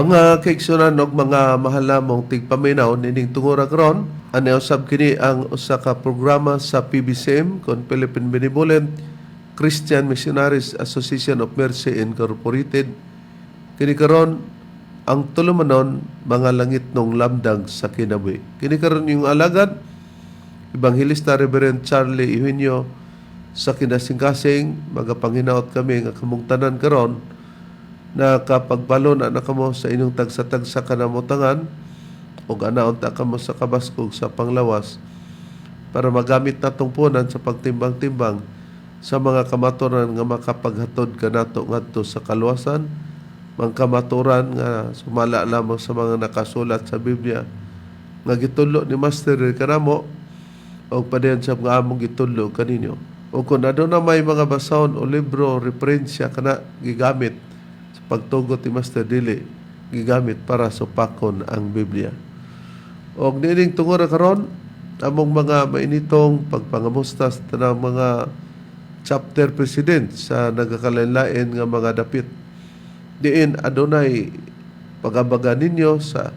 Mga kaigsunan og mga mahal namong tigpaminaw nining tungura karon, ani usab kini ang usa ka programa sa PBCM kon Philippine Benevolent Christian Missionaries Association of Mercy Incorporated. Kini karon ang tulumanon mga langit nung lamdag sa kinabuhi. Kini karon yung alagad Evangelista Reverend Charlie Eugenio sa kinasingkasing magapanginaot kami nga kamong tanan karon na kapag balon na kamo sa inyong tagsa-tagsa kanamutangan o anaon ta kamo sa kabaskog sa panglawas para magamit natong punan sa pagtimbang-timbang sa mga kamaturan nga makapaghatod kanato ngadto sa kaluwasan, mga kamaturan nga sumala lamang sa mga nakasulat sa Biblia nga gitulo ni Master kanamo o padayon sa nga among gitulo kaninyo. O kung aduna may mga basahon o libro referensya kana gigamit pagtugot ni Master dili gigamit para supakon ang Biblia. Og nining tungod karon among mga mainitong pagpangamusta sa tanang mga chapter president sa nagakalain-lain nga mga dapit. Diin adunay pag-abaga ninyo sa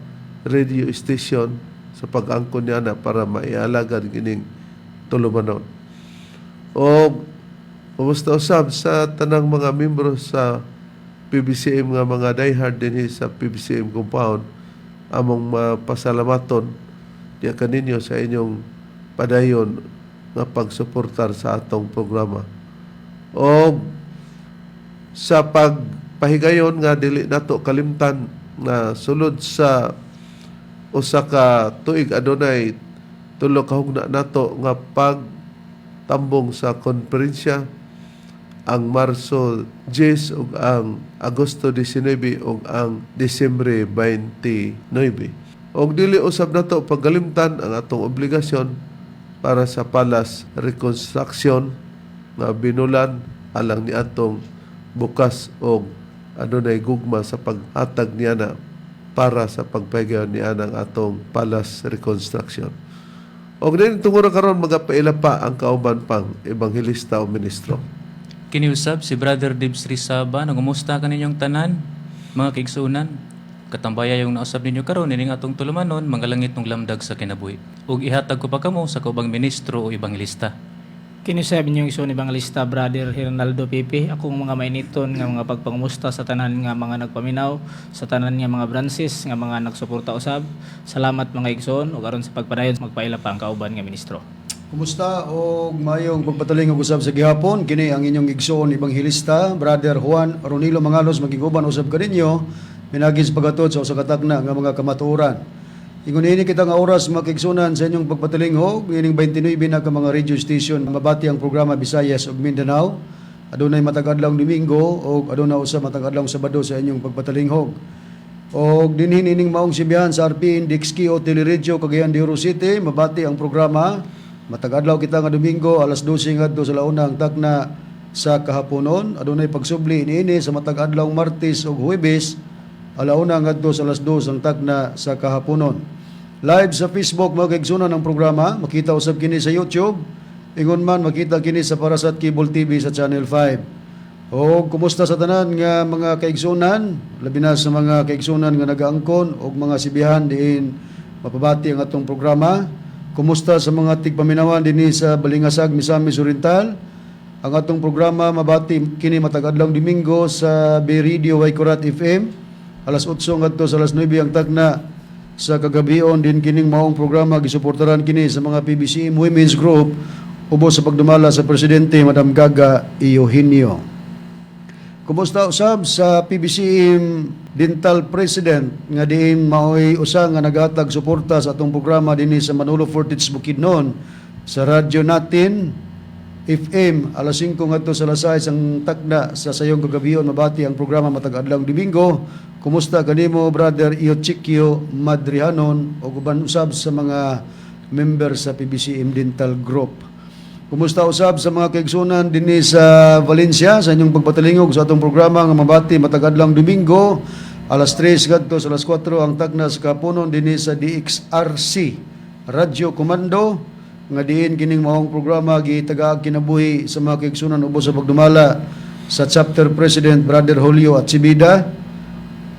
radio station sa pag-angkon niya na para maialagan kining tulumanon. Og kumusta usab sa tanang mga membro sa PBCM nga mga diehard din sa PBCM compound among pasalamaton diya kaninyo sa inyong padayon nga pagsuportar sa atong programa. O sa pagpahigayon nga dili nato kalimtan na sulod sa usa ka tuig adunay tulo ka hugna nato nga pagtambong sa konferensya ang Marso 10 ug ang Agosto 19 ug ang Disyembre 29. Og dili usab nato paggalimtan ang atong obligasyon para sa Palas Reconstruction nga binulan alang ni atong bukas og adunay gugma sa paghatag niya na para sa pagpagayon niya ng atong Palas Reconstruction. Og din tungod karon magapaila pa ang kauban pang ebanghelista o ministro. Kiniusab si Brother Dibs Rizaba, nangumusta ka ninyong tanan, mga kaigsunan. Katambaya yung nausab ninyo karon nining atong tulumanon, mga langit ng lamdag sa kinabuhi. Ug ihatag ko pa kamo sa kaubang ministro o ebangelista. Kiniusab ninyong isun ebangelista Brother Hernaldo Pipi, akong mga mainiton nga mga pagpangumusta sa tanan nga mga nagpaminaw, sa tanan nga mga branches nga mga nagsuporta usab. Salamat mga igsoon ug aron sa pagpadayon magpaila pa ang kauban nga ministro. Kumusta o mayong pagpataling og usab sa gihapon kini ang inyong igsoon ebanghilista Brother Juan Ronilo Mangalos magiguban usab kaninyo minagis pagatod sa usa ka tagna nga mga kamatuoran. Ingon ini kita nga oras makigsunan sa inyong pagpatalingog ining 29 na ka mga radio station mabati ang programa Visayas ug Mindanao. Adunay matag adlawng Domingo ug aduna usab matag adlawng Sabado sa inyong pagpatalinghog. Og dinhin ining maong sibihan sa RP Dixki o Teleregio Cagayan de Oro City mabati ang programa. Matag-adlaw kita nga Domingo, alas 12 ngadto sa launa ang tagna sa kahaponon. Adunay pagsubli niini sa matag-adlaw Martes ug Huwebes, alauna ngadto sa alas 2 ang tagna sa kahaponon. Live sa Facebook mga kaigsunan ang programa, makita usab kini sa YouTube. Ingon man makita kini sa Parasat Cable TV sa Channel 5. O kumusta sa tanan nga mga kaigsunan, labi na sa mga kaigsunan nga nagaangkon og mga sibihan diin mapabati ang atong programa. Kumusta sa mga tigpaminawan dinhi sa Balingasag, Misamis Oriental? Ang atong programa mabati kini matag-adlawng Domingo sa Bay Radio Waikurat FM. Alas 8 ngadto sa alas 9 ang tagna sa kagabion din kining maong programa gisuportaran kini sa mga PBCM Women's Group ubos sa pagdumala sa presidente Madam Gaga Eugenio. Kumusta usab sa PBCM Dental President nga diin maoy usa nga naghatag suporta sa atong programa dinhi sa Manolo Fortich Bukidnon sa radyo natin FM alas 5 ngadto sa alas 6 ang tagna sa sayong kagabion mabati ang programa matag adlawng Domingo. Kumusta kanimo Brother Iochikio Madrihanon o uban usab sa mga member sa PBCM Dental Group. Kumusta usab sa mga kaigsunan dinhi sa Valencia sa inyong pagpatalingog sa atong programa nga mabati matag adlawng Domingo alas 3 ngadto sa alas 4 ang tagna sa kapunon dinhi sa DXRC Radio Komando nga diin kining maong programa gitagaag kinabuhi sa mga kaigsunan ubos sa pagdumala sa chapter president Brother Julio Atsibida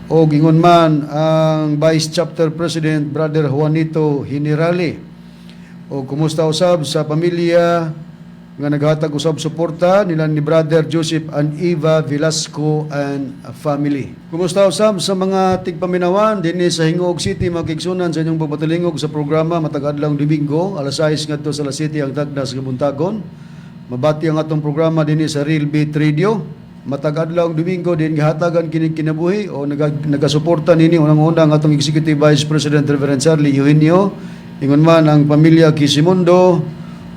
o gingon man ang Vice Chapter President Brother Juanito Generale. O kumusta usab sa pamilya nga naghatag usab suporta nila ni Brother Joseph and Eva Velasco and family. Kumusta usab sa mga tigpaminawan dinhi sa Hingog City makigsunan sa inyong pagpatalingog sa programa matag adlawng Domingo alas 6 ngadto sa alas 7 ang tagna sa Kabuntagon. Mabati ang atong programa dinhi sa Real Beat Radio. Matag adlawng Domingo din gihatagan kini kinabuhi o nagasuporta nini unang-una ang atong Executive Vice President Reverend Charlie Eugenio, ingon man ang pamilya Kisimundo,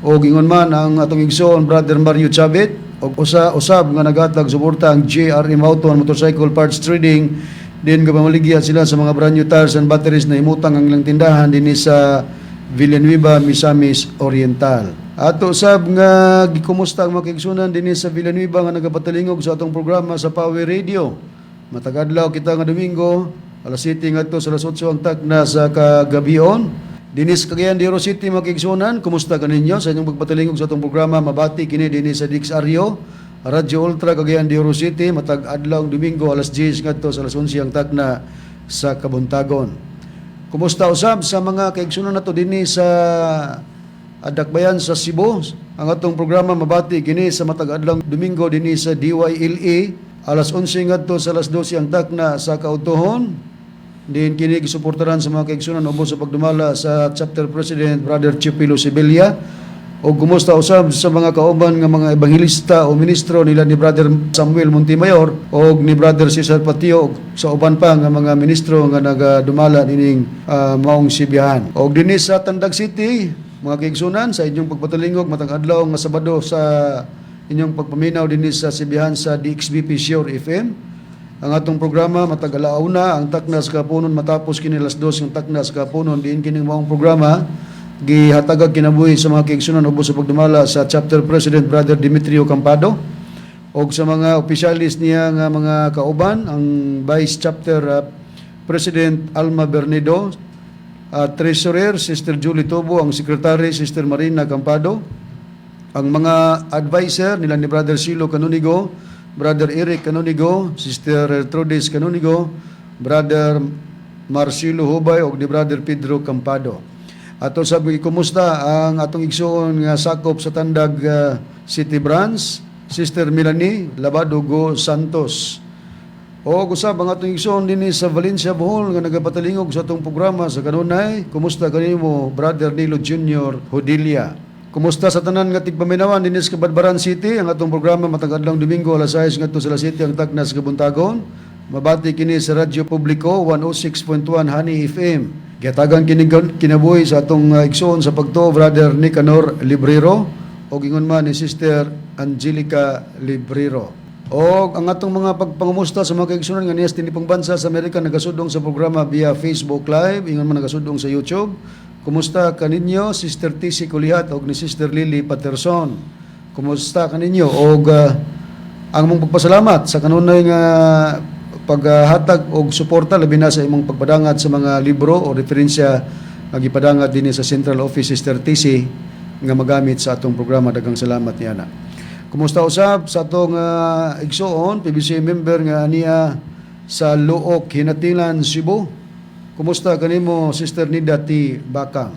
o gingon man ang atong igsoon Brother Mario Chavit, o usab nga nagatag suporta ang JRM Auto and Motorcycle Parts Trading, din gapamaligya sila sa mga brand new tires and batteries na imutang ang ilang tindahan dinhi sa Villanueva, Misamis Oriental. Ato usab nga gikumusta ang makigsunan dinhi sa Villanueva nga nagapatalingog sa atong programa sa Power Radio. Matag adlaw kita nga Domingo, alas 7 ngadto sa alas 8 ang tagna sa kagabion. Dinis Cagayan de Oro City makigsunan, kumusta kaninyo sa inyong pagpatalingog sa atong programa? Mabati kini dinhi sa Dix Ario, Radyo Ultra Cagayan de Oro City, matag adlaw Domingo alas 10 ngadto sa alas 11 ang tagna sa Kabuntagon. Kumusta usab sa mga kaigsunan nato dinhi sa Dakbayan sa Cebu? Ang atong programa mabati kini sa matag adlaw Domingo dinhi sa DYLE, alas 11 ngadto sa alas 12 ang tagna sa Kautuhon. Din kini gisuportaran sa mga kaigsunan ubos sa pagdumala sa Chapter President Brother Chipilo Sibelia. O kumusta usab sa mga kauban nga mga ebanghelista o ministro nila ni Brother Samuel Montimayor o ni Brother Cesar Patio sa uban pa nga mga ministro nga nagadumala nining maong Sibihan. O dinhi sa Tandag City, mga kaigsunan, sa inyong pagpatalingog matag adlaw nga Sabado sa inyong pagpaminaw dinhi sa Sibihan sa DXBP Sure FM. Ang atong programa matag alauna ang takna sa kapunon matapos kini alas 2 ang takna sa kapunon diin kining maong programa gihatagag kinabuhi sa mga kaigsunan ubos sa pagdumala sa Chapter President Brother Demetrio Campado og sa mga opisyalis niya nga mga kauban ang Vice Chapter President Alma Bernedo, Treasurer Sister Julie Tobo, ang Secretary Sister Marina Campado, ang mga advisor nila ni Brother Silo Canonigo, Brother Eric Canonigo, Sister Trudis Canonigo, Brother Marcelo Hubay o ni Brother Pedro Campado. Ato sabi kumusta ang atong igsoon nga sakop sa Tandag City Branch, Sister Melanie Labadugo Santos. O usab ang atong igsoon dinhi sa Valencia Bohol nga nagapatalingog sa atong programa sa kanunay. Kumusta kanimo Brother Nilo Jr. Hodilia? Kumusta sa tanan nga tigpaminawan dinhi sa Kabadbaran City? Ang atong programa matag adlaw Domingo alas 6 ngadto sa alas 7 ang tagna sa Kabuntagon. Mabati kini sa Radyo Publiko 106.1 Honey FM. Gihatagan kini kinabuhi sa atong igsoon sa pagtuo Brother Nicanor Librero o gingon man ni Sister Angelica Librero. O ang atong mga pagpangumusta sa mga kaigsunan nga niyas tinipong bansa sa Amerika nagasudong sa programa via Facebook Live, ingon man nagasudong sa YouTube. Kumusta kaninyo Sister TC Kulihat o ni Sister Lily Patterson? Kumusta kaninyo? O ang mong pagpasalamat sa kanunay nga paghatag og suporta labi na sa imong pagpadangat sa mga libro o referensya nga gipadangat dinhi sa Central Office Sister TC nga magamit sa atong programa. Daghang salamat niya na. Kumusta usab sa atong igsoon PBC member nga niya sa Luok, Hinatilan, Cebu? Kumusta kanimo Sister Nida T. Bakang?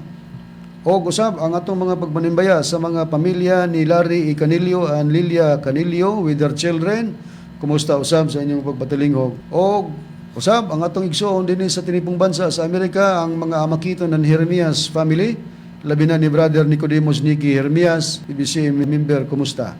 O usab ang atong mga pagmanimbaya sa mga pamilya ni Larry E. Canilio and Lilia Canilio with their children. Kumusta usab sa inyong pagpatalingog? O usab ang atong igsoon dinhi sa tinipong bansa sa Amerika ang mga amakiton ng Jeremias family, labi na ni Brother Nicodemus Nicky Jeremias, PBC member. Kumusta?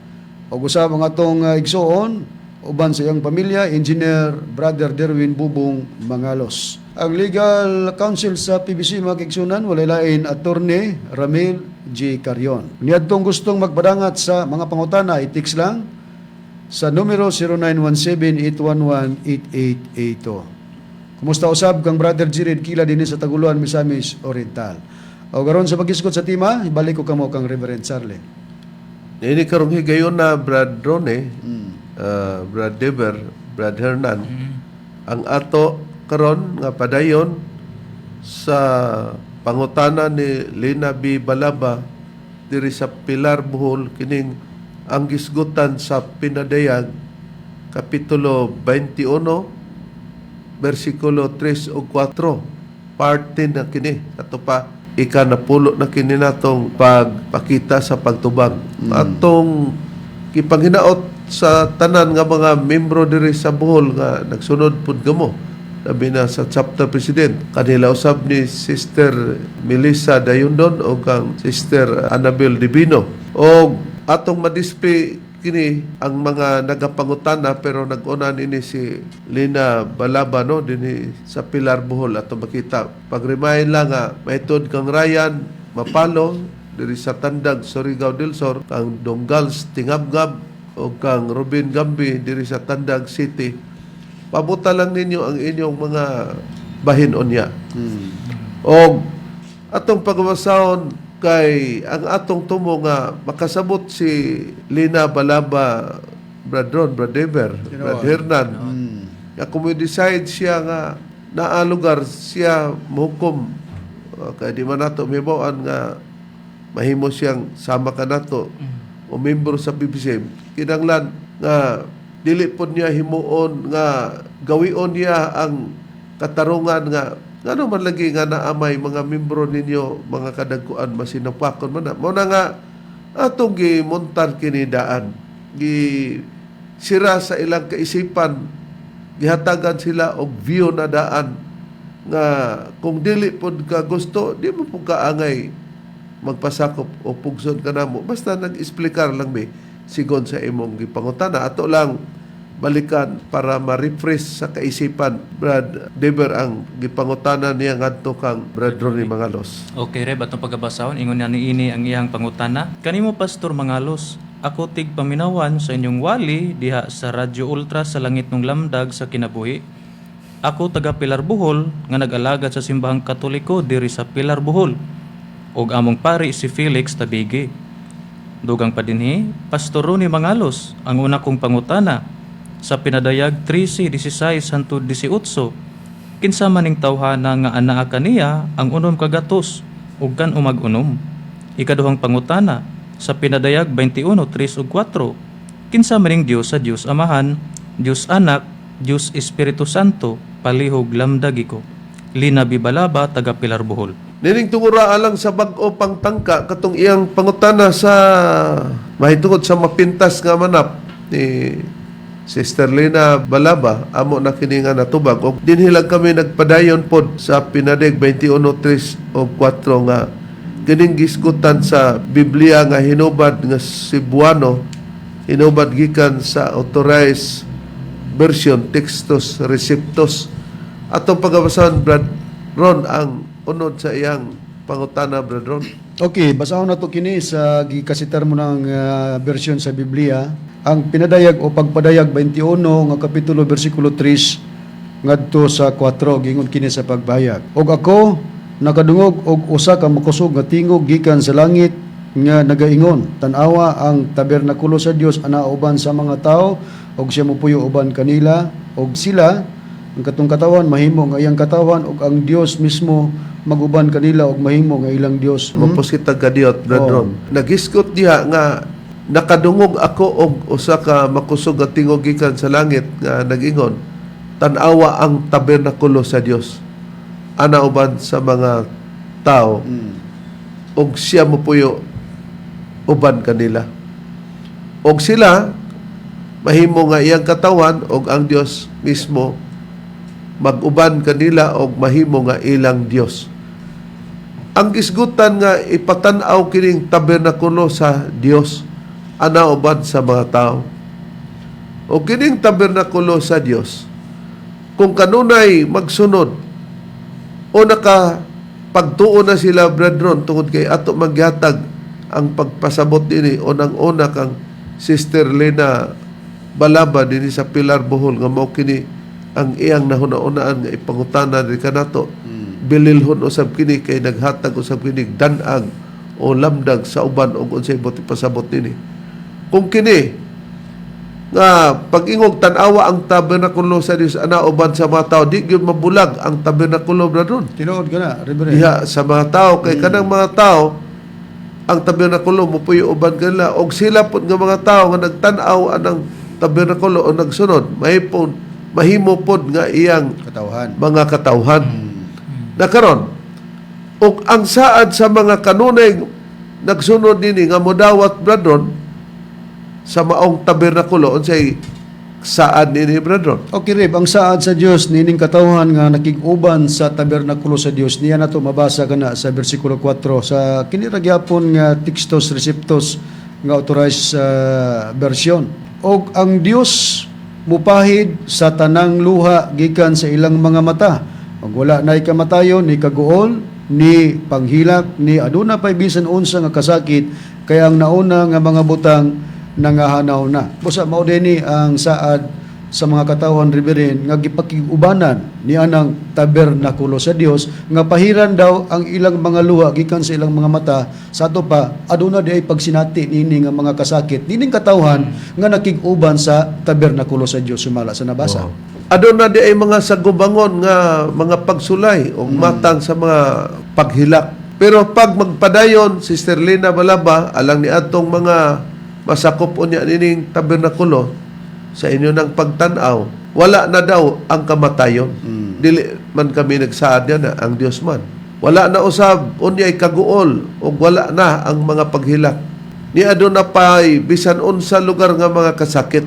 O usab ang atong igsoon uban sa iyang pamilya, Engineer Brother Derwin Bubong Mangalos. Ang legal counsel sa PBC mga kaigsunan, walay lain Attorney Ramil G. Carion. Niadtong gustong magpadangat sa mga pangutana, i-text lang sa numero 0917-811-8882. Kumusta usab kang Brother Jirid Kila dinhi sa Taguluan, Misamis Oriental. O garon sa pag-iskot sa tima, ibalik ko kamo kang Reverend Charlie. Ini karong higayon na Brad Rone, Brad Deber, Brad Hernan. Ang ato karon nga padayon sa pangutana ni Lina B. Balaba diri sa Pilar Bohol kining ang gisgutan sa Pinadayag Kapitulo 21 versikulo 3 o 4. Part 10 na kini. Ato pa, ikanapulo na kini natong pagpakita sa pagtubag. Atong kipanghinaot sa tanan nga mga membro diri sa Bohol nga nagsunod pud gamo. Labi na sa chapter president. Kanila usab ni Sister Melissa Dayundon o kang Sister Annabel Divino. O atong madisplay kini ang mga nagapangutana pero nag-una ini si Lina Balaba no dinhi sa Pilar Bohol ato makita. Pag-remind lang nga maitod kang Ryan Mapalo diri sa Tandag Surigao del Sur, kang Donggals Tingabgab o kang Robin Gambi diri sa Tandag City. Pabuta lang ninyo ang inyong mga bahin-on niya. O atong pagmasahon kay ang atong tumo nga makasabot si Lina Balaba, Brad Ron, Brad Dever, Brad Hernan. Nga kung decide siya nga naa lugar siya muhukom, kay di man nato mibawaan nga mahimo siyang sama ka nato o membro sa BBCM. Kinanglan nga dili pod niya himuon nga gawion niya ang katarungan nga ano man lagi nga naamay mga membro ninyo, mga kadagkuan masinapakon man na. Muna nga atong gimontar kini daan. Sira sa ilang kaisipan, gihatagan sila og view na daan nga kung dili pod ka gusto, di mo po kaangay magpasakop o pugsod ka namo. Basta nag-explicar lang mi sigon sa imong gipangutana. Ato lang balikan para ma-refresh sa kaisipan, Brad Dever, ang gipangutana niya ngadto kang Brad Ronnie Mangalos. Okay, Reb, atong pagkabasahon, ingon niya niini ang iyang pangutana. Kanimo, Pastor Mangalos, ako tig paminawan sa inyong wali diha sa Radyo Ultra sa langit ng lamdag sa kinabuhi. Ako taga Pilar Bohol nga nag-alagad sa simbahang Katoliko diri sa Pilar Bohol. Og among pari si Felix Tabigi. Dugang pa dinhi, Pastor Ronnie Mangalos, ang una kong pangutana. Sa pinadayag 13:16-18, kinsa maning tawhana nga anaa kaniya ang unom kagatos ug kan umag-unom. Ikaduhang pangutana, sa pinadayag 21:3 ug 4, kinsa maning Dios sa Dios Amahan, Dios Anak, Dios Espiritu Santo, palihog lamdagi ko. Lina Bibalaba, taga Pilar Bohol. Nining tungura alang sa bag-o pangtangka katong iyang pangutana sa mahitungod sa mapintas nga manap ni Sister Lina Balaba, amo na kini nga natubag. O dinhilag kami nagpadayon pod sa pinadeg 21:3 o 4 nga kining gisgutan sa Biblia nga hinubad nga Cebuano, hinubad gikan sa authorized version, textos receptos. Atong pagabasahan, Brad Ron, ang unod sa iyang pangutana, Brad Ron. Okay, basahon na to kini sa gikasitar mo ng version sa Biblia. Ang pinadayag o pagpadayag 21 nga kapitulo versikulo 3 ngadto sa 4 gingon kini sa pagbayag. Og ako nakadungog og usa ka makusog nga tingog gikan sa langit nga nagaingon, tan-awa ang tabernakulo sa Dios ana uban sa mga tao og siya mopuyo uban kanila og sila ang katong katawan mahimo nga iyang katawan og ang Dios mismo maguban kanila og mahimo nga ilang Dios. Mapos kita gadiot, Brad Ron. Nagisgot diha nga nakadungog ako og usa ka makusog nga tingog gikan sa langit nga nag-ingon, tan-awa ang tabernakulo sa Dios ana uban sa mga tao og siya mopuyo uban kanila og sila mahimo nga iyang katawan og ang Dios mismo mag-uban kanila og mahimo nga ilang Dios. Ang gisgutan nga ipatan-aw kining tabernakulo sa Dios ana uban sa mga tao. O kining tabernakulo sa Dios, kung kanunay magsunod o nakapagtuo na sila, Brad Ron, tungod kay ato maghatag ang pagpasabot dinhi o nang una kang Sister Lina Balaba dinhi sa Pilar Bohol nga mao kini ang iyang nahuna-unaan nga ipangutana di kanato. Bililhon usab kini kay naghatag usab kini danag o lamdag sa uban og unsay boti pasabot dinhi. Kung kini nga pag-ingog tan-awa ang tabernakulo sa Dios ana uban sa mga tao, di gyud mabulag ang tabernakulo, Brad Ron. Tinuod ka na, Reverend. Diha sa mga tao kay kanang mga tao ang tabernakulo mopuyo uban kanila og sila pud nga mga tao nga nagtan-aw anang tabernakulo o nagsunod mahipon mahimo pod nga iyang Katawhan. mga katawhan. Nakaron, ug ang saad sa mga kanunay nagsunod nini nga modawat bradron sa maong tabernakulo unsay saad nini bradron. Okay, Rib, ang saad sa Dios nining katawhan nga nakig-uban sa tabernakulo sa Dios, niya nato mabasa kana sa bersikulo 4 sa kini ra gyapon nga Textus Receptus nga authorized version. Og ang Dios mupahid sa tanang luha gikan sa ilang mga mata. Ug wala nay kamatayon ni kaguol ni panghilak ni aduna pay bisan unsa nga kasakit kaya ang nauna nga mga butang nangahanaw na. Busa mao dinhi ang saad sa mga katawhan riberin nga gipakig-ubanan ni anang tabernakulo sa Dios nga pahiran daw ang ilang mga luha gikan sa ilang mga mata sa ato pa aduna di ay pagsinati nini nga mga kasakit nining katawhan nga nakig-uban sa tabernakulo sa Dios sumala sa nabasa. Aduna di ay mga sagubangon nga mga pagsulay o matang sa mga paghilak. Pero pag magpadayon, Sister Lina Balaba, alang ni atong mga masakop unya nining tabernakulo sa inyo ng pagtanaw, wala na daw ang kamatayon. Dili man kami nagsaad yan ang Dios man. Wala na usab, unya'y kaguol, o wala na ang mga paghilak. Ni aduna pa'y bisan unsa lugar nga mga kasakit.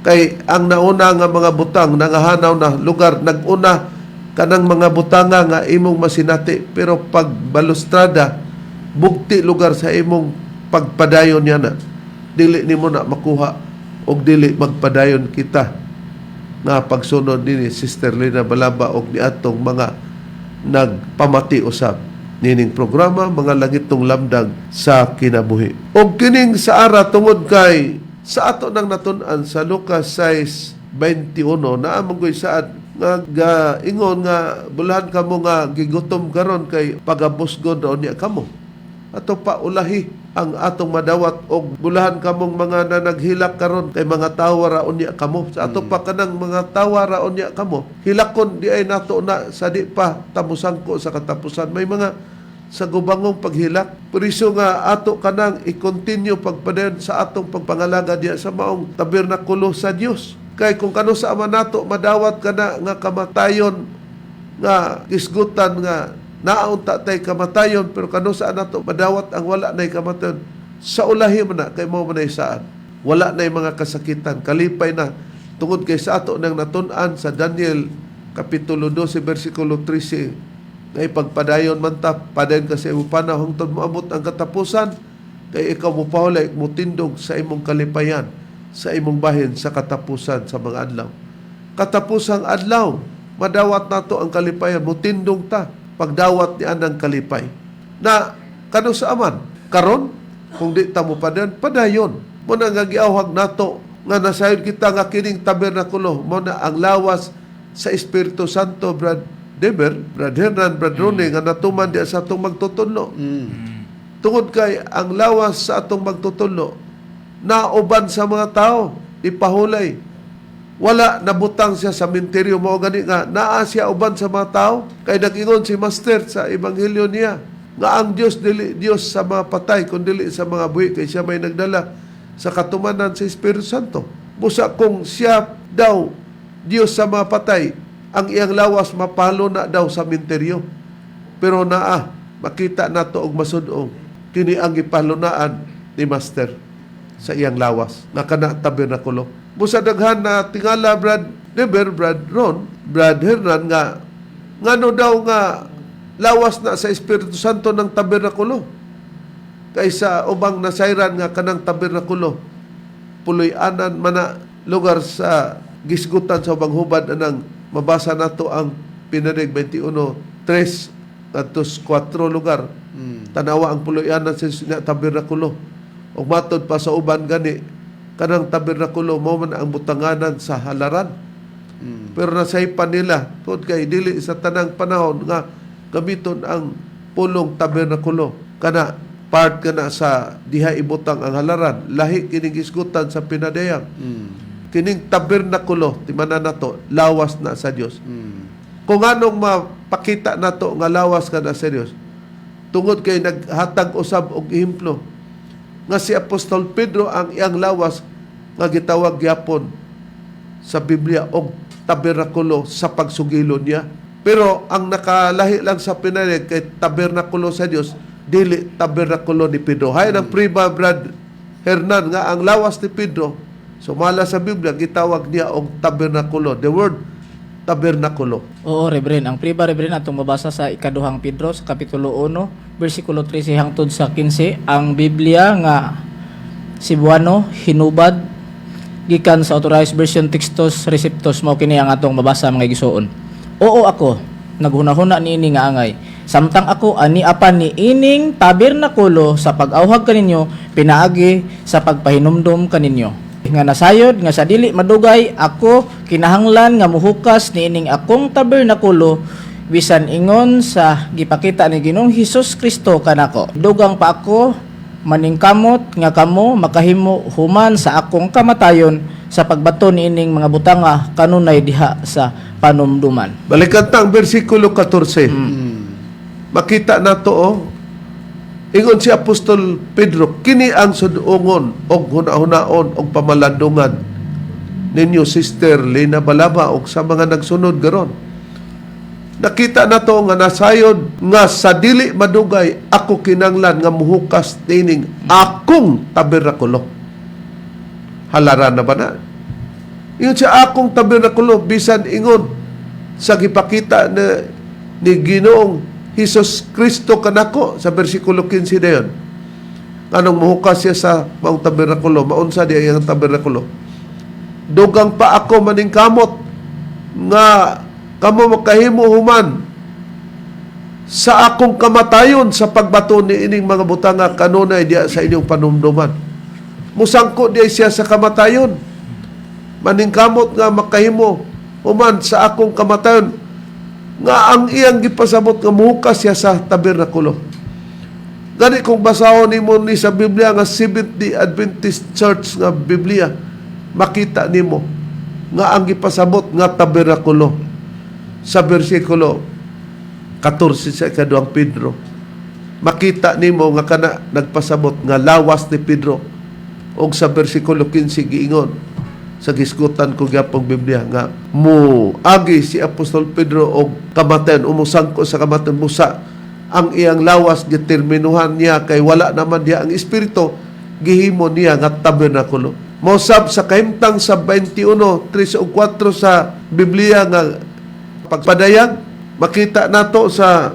Kay ang nauna nga mga butang nangahanaw na lugar naguna kanang mga butanga nga imong masinati pero pag balustrada bugti lugar sa imong pagpadayon niya na dili nimo na makuha og dili magpadayon kita nga pagsunod ni Sister Lina Balaba og ni atong mga nagpamati usab nining programa mga langitong lamdag sa kinabuhi. Og kining sa ara tungod kay sa ato nang natun-an sa Lucas 6:21 na amoy saad nga ingon nga bulahan kamo nga gigutom karon kay pagabusgon daw niya kamo. Ato pa ulahi ang atong madawat og bulahan kamong mga nanaghilak karon kay mga tawa raon niya kamo. Sa ato pa kanang mga tawa raon niya kamo. Hilakon di ay nato na sa di pa tamusangko sa katapusan. May mga sa gubangong paghilak. Puriso nga ato kanang i-continue pagpadayon sa atong pagpangalaga diya sa maong tabernakulo sa Dios. Kay kung kano sa ama nato madawat kana nga kamatayon nga kisgutan nga naunta tay kamatayon pero kano sa nato madawat ang wala nay kamatayon sa ulahi man na kay mao man saan. Wala nay mga kasakitan, kalipay na tungod kay sa ato nang natun-an sa Daniel kapitulo 12 bersikulo 13 ngay pagpadayon man ta padayon ka sa imong panahon tod moabot ang katapusan kay ikaw mo pahulay mo tindog sa imong kalipayan sa imong bahin sa katapusan sa mga adlaw. Katapusang adlaw madawat nato ang kalipayan mo tindog ta pagdawat ni anang kalipay na kano sa aman karon kung di ta mo padayon mo na nga giawhag nato nga nasayod kita nga kining tabernakulo mo na ang lawas sa Espiritu Santo Brad Deber, Brad Hernan, Brad Ronnie, nga natuman diya sa atong magtutulo. Tungod kay ang lawas sa atong magtutulo, nauban sa mga tao, ipahulay. Wala nabutang siya sa minteryo mo gani nga naa siya uban sa mga tao kay nag-ingon si Master sa ebanghelyo niya nga ang Dios dili Dios sa mga patay kundi sa mga buhi kay siya may nagdala sa katumanan sa Espiritu Santo. Busa kung siya daw Dios sa mga patay, ang iyang lawas mapalo na daw sa minteryo. Pero makita nato og masud-ong kini ang ipalunaan ni Master sa iyang lawas nga kana tabernakulo. Busa daghan na tingala Brad Deber, Brad Ron, Brad Hernan nga ngano daw nga lawas na sa Espiritu Santo ng tabernakulo kaysa ubang nasayran nga kanang tabernakulo puloy-anan mana lugar sa gisgutan sa ubang hubad anang mabasa nato ang Pinarig 21:3 at 4 lugar. Tanawa ang puloy-anan sa tabernakulo. Og matod pa sa uban gani kanang tabernakulo mao man ang butanganan sa halaran. Pero nasaypan nila tungod kay dili sa tanang panahon nga gamiton ang pulong tabernakulo kana part kana sa diha ibutang ang halaran. Lahi kining gisgutan sa pinadayang. Kining tabernakulo timanan nato lawas na sa Dios. Kung anong mapakita nato nga lawas ka na sa Dios tungod kay naghatag usab og ehemplo nga si Apostol Pedro ang iyang lawas nga gitawag gyapon sa Biblia og tabernakulo sa pagsugilon niya. Pero ang nakalahi lang sa pinalig kay tabernakulo sa Dios, dili tabernakulo ni Pedro. Hay ng Priba Brad Hernan nga ang lawas ni Pedro, sumala sa Biblia, gitawag niya og tabernakulo. The word tabernakulo. Oo, Reverend. Ang priba, Reverend, atong mabasa sa ikaduhang Pedro sa Kapitulo 1, versikulo 13 hangtod sa 15. Ang Biblia nga Cebuano, hinubad, gikan sa Authorized Version Textus Receptus, mao kini ang atong mabasa mga igsoon. Oo ako, naghunahuna niini nga angay. Samtang ako ani apan ni ining tabernakulo sa pag-awhag kaninyo, pinaagi sa pagpahinumdum kaninyo. Nga nasayod nga sa dili madugay ako kinahanglan nga muhukas niining akong tabernakulo bisan ingon sa gipakita ni Ginoong Hesus Kristo kanako. Dugang pa ako maningkamot nga kamo makahimo human sa akong kamatayon sa pagbato niining mga butanga kanunay diha sa panumduman. Balikan ta ang versikulo 14. Makita nato ingon si Apostol Pedro, kini ang sudungon og hunahunaon og pamalandungan ninyo Sister Lina Balaba og sa mga nagsunod garon. Nakita nato nga nasayod nga sa dili madugay ako kinanglan nga muhukas nining akong tabernakulo. Halaran na ba na? Ingon siya akong tabernakulo bisan ingon sa gipakita ni Ginoong Hesus Kristo kanako sa versikulo 15 na yun. Anong muhukas siya sa maong tabernakulo, maunsa diya ang tabernakulo. Dugang pa ako maningkamot nga kamo makahimo human sa akong kamatayon sa pagbato ni ining mga butanga kanunay diya sa inyong panumduman. Musangko diya siya sa kamatayon. Maningkamot nga makahimo human sa akong kamatayon nga ang iyang gipasabot nga muhukas siya sa tabernakulo. Gani kung basahon nimo ni sa Biblia nga Seventh-day Adventist Church nga Biblia, makita nimo nga ang gipasabot nga tabernakulo sa bersikulo 14 sa ikaduhang Pedro. Makita nimo nga kana nagpasabot nga lawas ni Pedro og sa bersikulo 15 giingon sa gisgutan ko gyapong Biblia nga mo agi si Apostol Pedro og kamatayon umusangko sa kamatayon musa ang iyang lawas determinuhan niya kay wala naman diya ang espiritu gihimo niya nga tabernakulo. Mosab sa kahimtang sa 21, 3 o 4 sa Biblia nga pagpadayag makita nato sa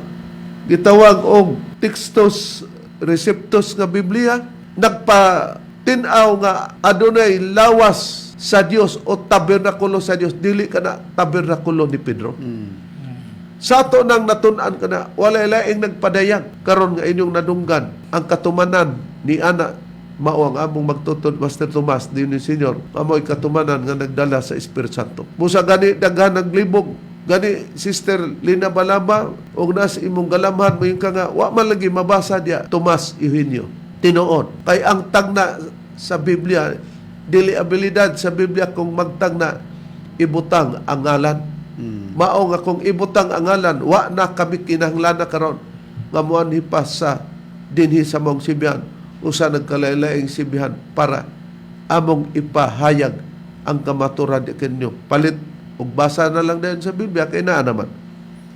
gitawag og Textus Receptus nga Biblia nagpa-tin-aw nga adunay lawas sa Dios o tabernakulo sa Dios, dili ka na tabernakulo ni Pedro. Sa ato nang natun-an ka na, walay laing nagpadayag, karon nga inyong nadunggan, ang katumanan ni Ana, mao ang among magtutod, Master Tomas, din ni Senyor, amoy katumanan nga nagdala sa Espiritu Santo. Musa gani, daghan naglibog, gani, Sister Lina Balaba, o nas imong galamhan mo yung ka nga, wa man lagi mabasa diya, Tomas Eugenio. Tinuod. Kay ang tagna sa Biblia, dili abilidad sa Biblia kung magtagna ibutang ang ngalan. Mao nga kung ibutang ang ngalan, wa na kami kinahanglan na karon nga muanhipas sa dinhi sa mong sibihan usa nagkalaylaing sibihan para among ipahayag ang kamaturan di kinyo. Palit og basa na lang din sa Biblia kay naa naman.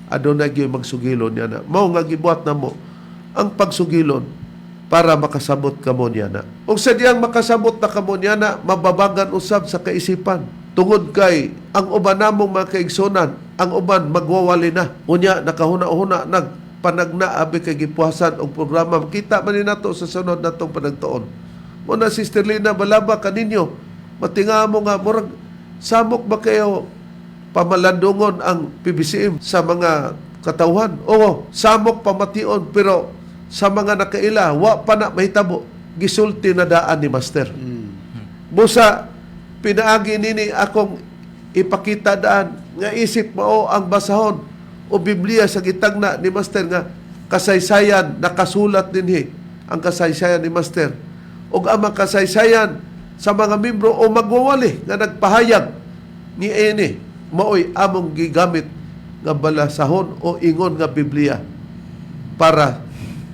Adunay gyud magsugilon niya na. Mao nga gibuhat namo ang pagsugilon para makasabot kamo niya na. O sa diyang makasabot na kamo niya na, mababagan usab sa kaisipan. Tungod kay, ang uban namong mga kaigsunan, ang uban magwawali na. Unya, nakahuna-huna, nagpanagna, abi kay gipuhasan og programa. Kita man ni nato sa sunod natong panagtuon. Muna, Sister Lina Balaba, kaninyo, matinga mo nga, murag, samok ba kayo pamalandungon ang PBCM sa mga katawhan? Oo, samok pamation, pero sa mga nakaila, wa pa na mahitabo, gisulti na daan ni Master. Busa, pinaagi nini akong ipakita daan, nga isip mo ang basahon o Biblia sa gitagna ni Master nga kasaysayan, nakasulat dinhi ang kasaysayan ni Master. O ang kasaysayan sa mga membro o magwawali nga nagpahayag ni Ene, maoy among gigamit nga balasahon o ingon nga Biblia para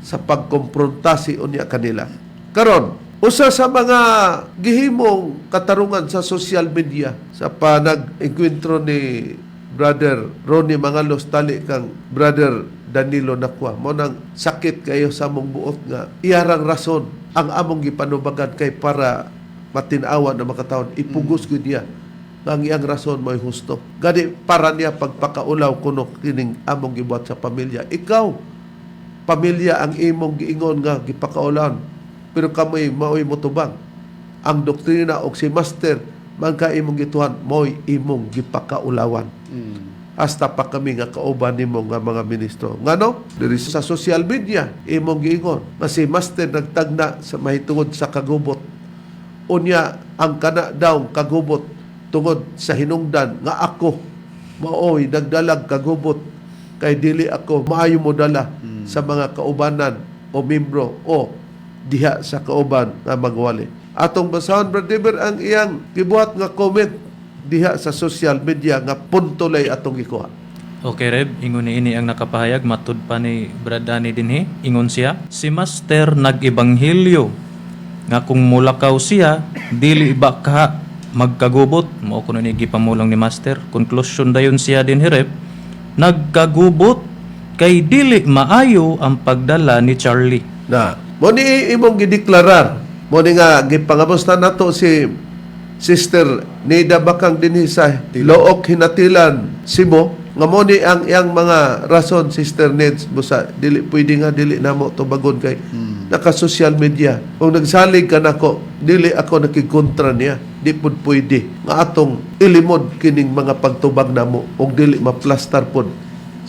sa pagkompronta si unya kanila. Karon, Usa sa mga gihimong katarungan sa social media sa panag-enkwentro ni Brother Ronnie Mangalos tali kang Brother Danilo Nakwa. Mo nang sakit kayo sa among buot nga iyarang rason ang among gipanubagan kay para matinawa na makataon. Ipugos gud niya nga ang iyang rason mo'y husto. Gani para niya pagpakaulaw kuno kining among gibuhat sa pamilya. Ikaw, pamilya ang imong giingon nga gipakaulawan. Pero kamoy maoy motubang. Ang doktrina o si Master magka imong gituhan mo'y imong gipakaulawan. Hasta pa kami nga kauban nimo nga mga ministro. Ngano? Diri sa social media imong giingon nga si Master nagtagna sa mahitungod sa kagubot. Unya ang kana daw kagubot tungod sa hinungdan nga ako maoy nagdalag kagubot kay dili ako maayo mo dala sa mga kaubanan o membro o diha sa kauban nga magwali. Atong basahon, Brother Deber, ang iyang gibuhat nga comment diha sa social media nga punto lay atong gikuha. Okay, Reb, ingon ni ini ang nakapahayag, matud pa ni Brad Danny dinhi, ingon siya, si Master nag-ibanghilyo, nga kung mulakaw siya, dili ba ka magkagubot, mo kuno ni gipamulang ni Master, conclusion dayon siya din Reb, nagkagubot, kay dili maayo ang pagdala ni Charlie. Na, mo ni imong gideklarar, mo ni nga gipangamusta nato si Sister Nida Bakang dinhi sa Look Hinatilan, Cebu, nga mo ni ang iyang mga rason, Sister Neds, busa dili pwede nga dili namo tubagon kay naka social media. Kung nagsalig ka nako, dili ako nakikontra niya. Di pud pwede nga atong ilimod kining mga pagtubag namo og dili maplastar pod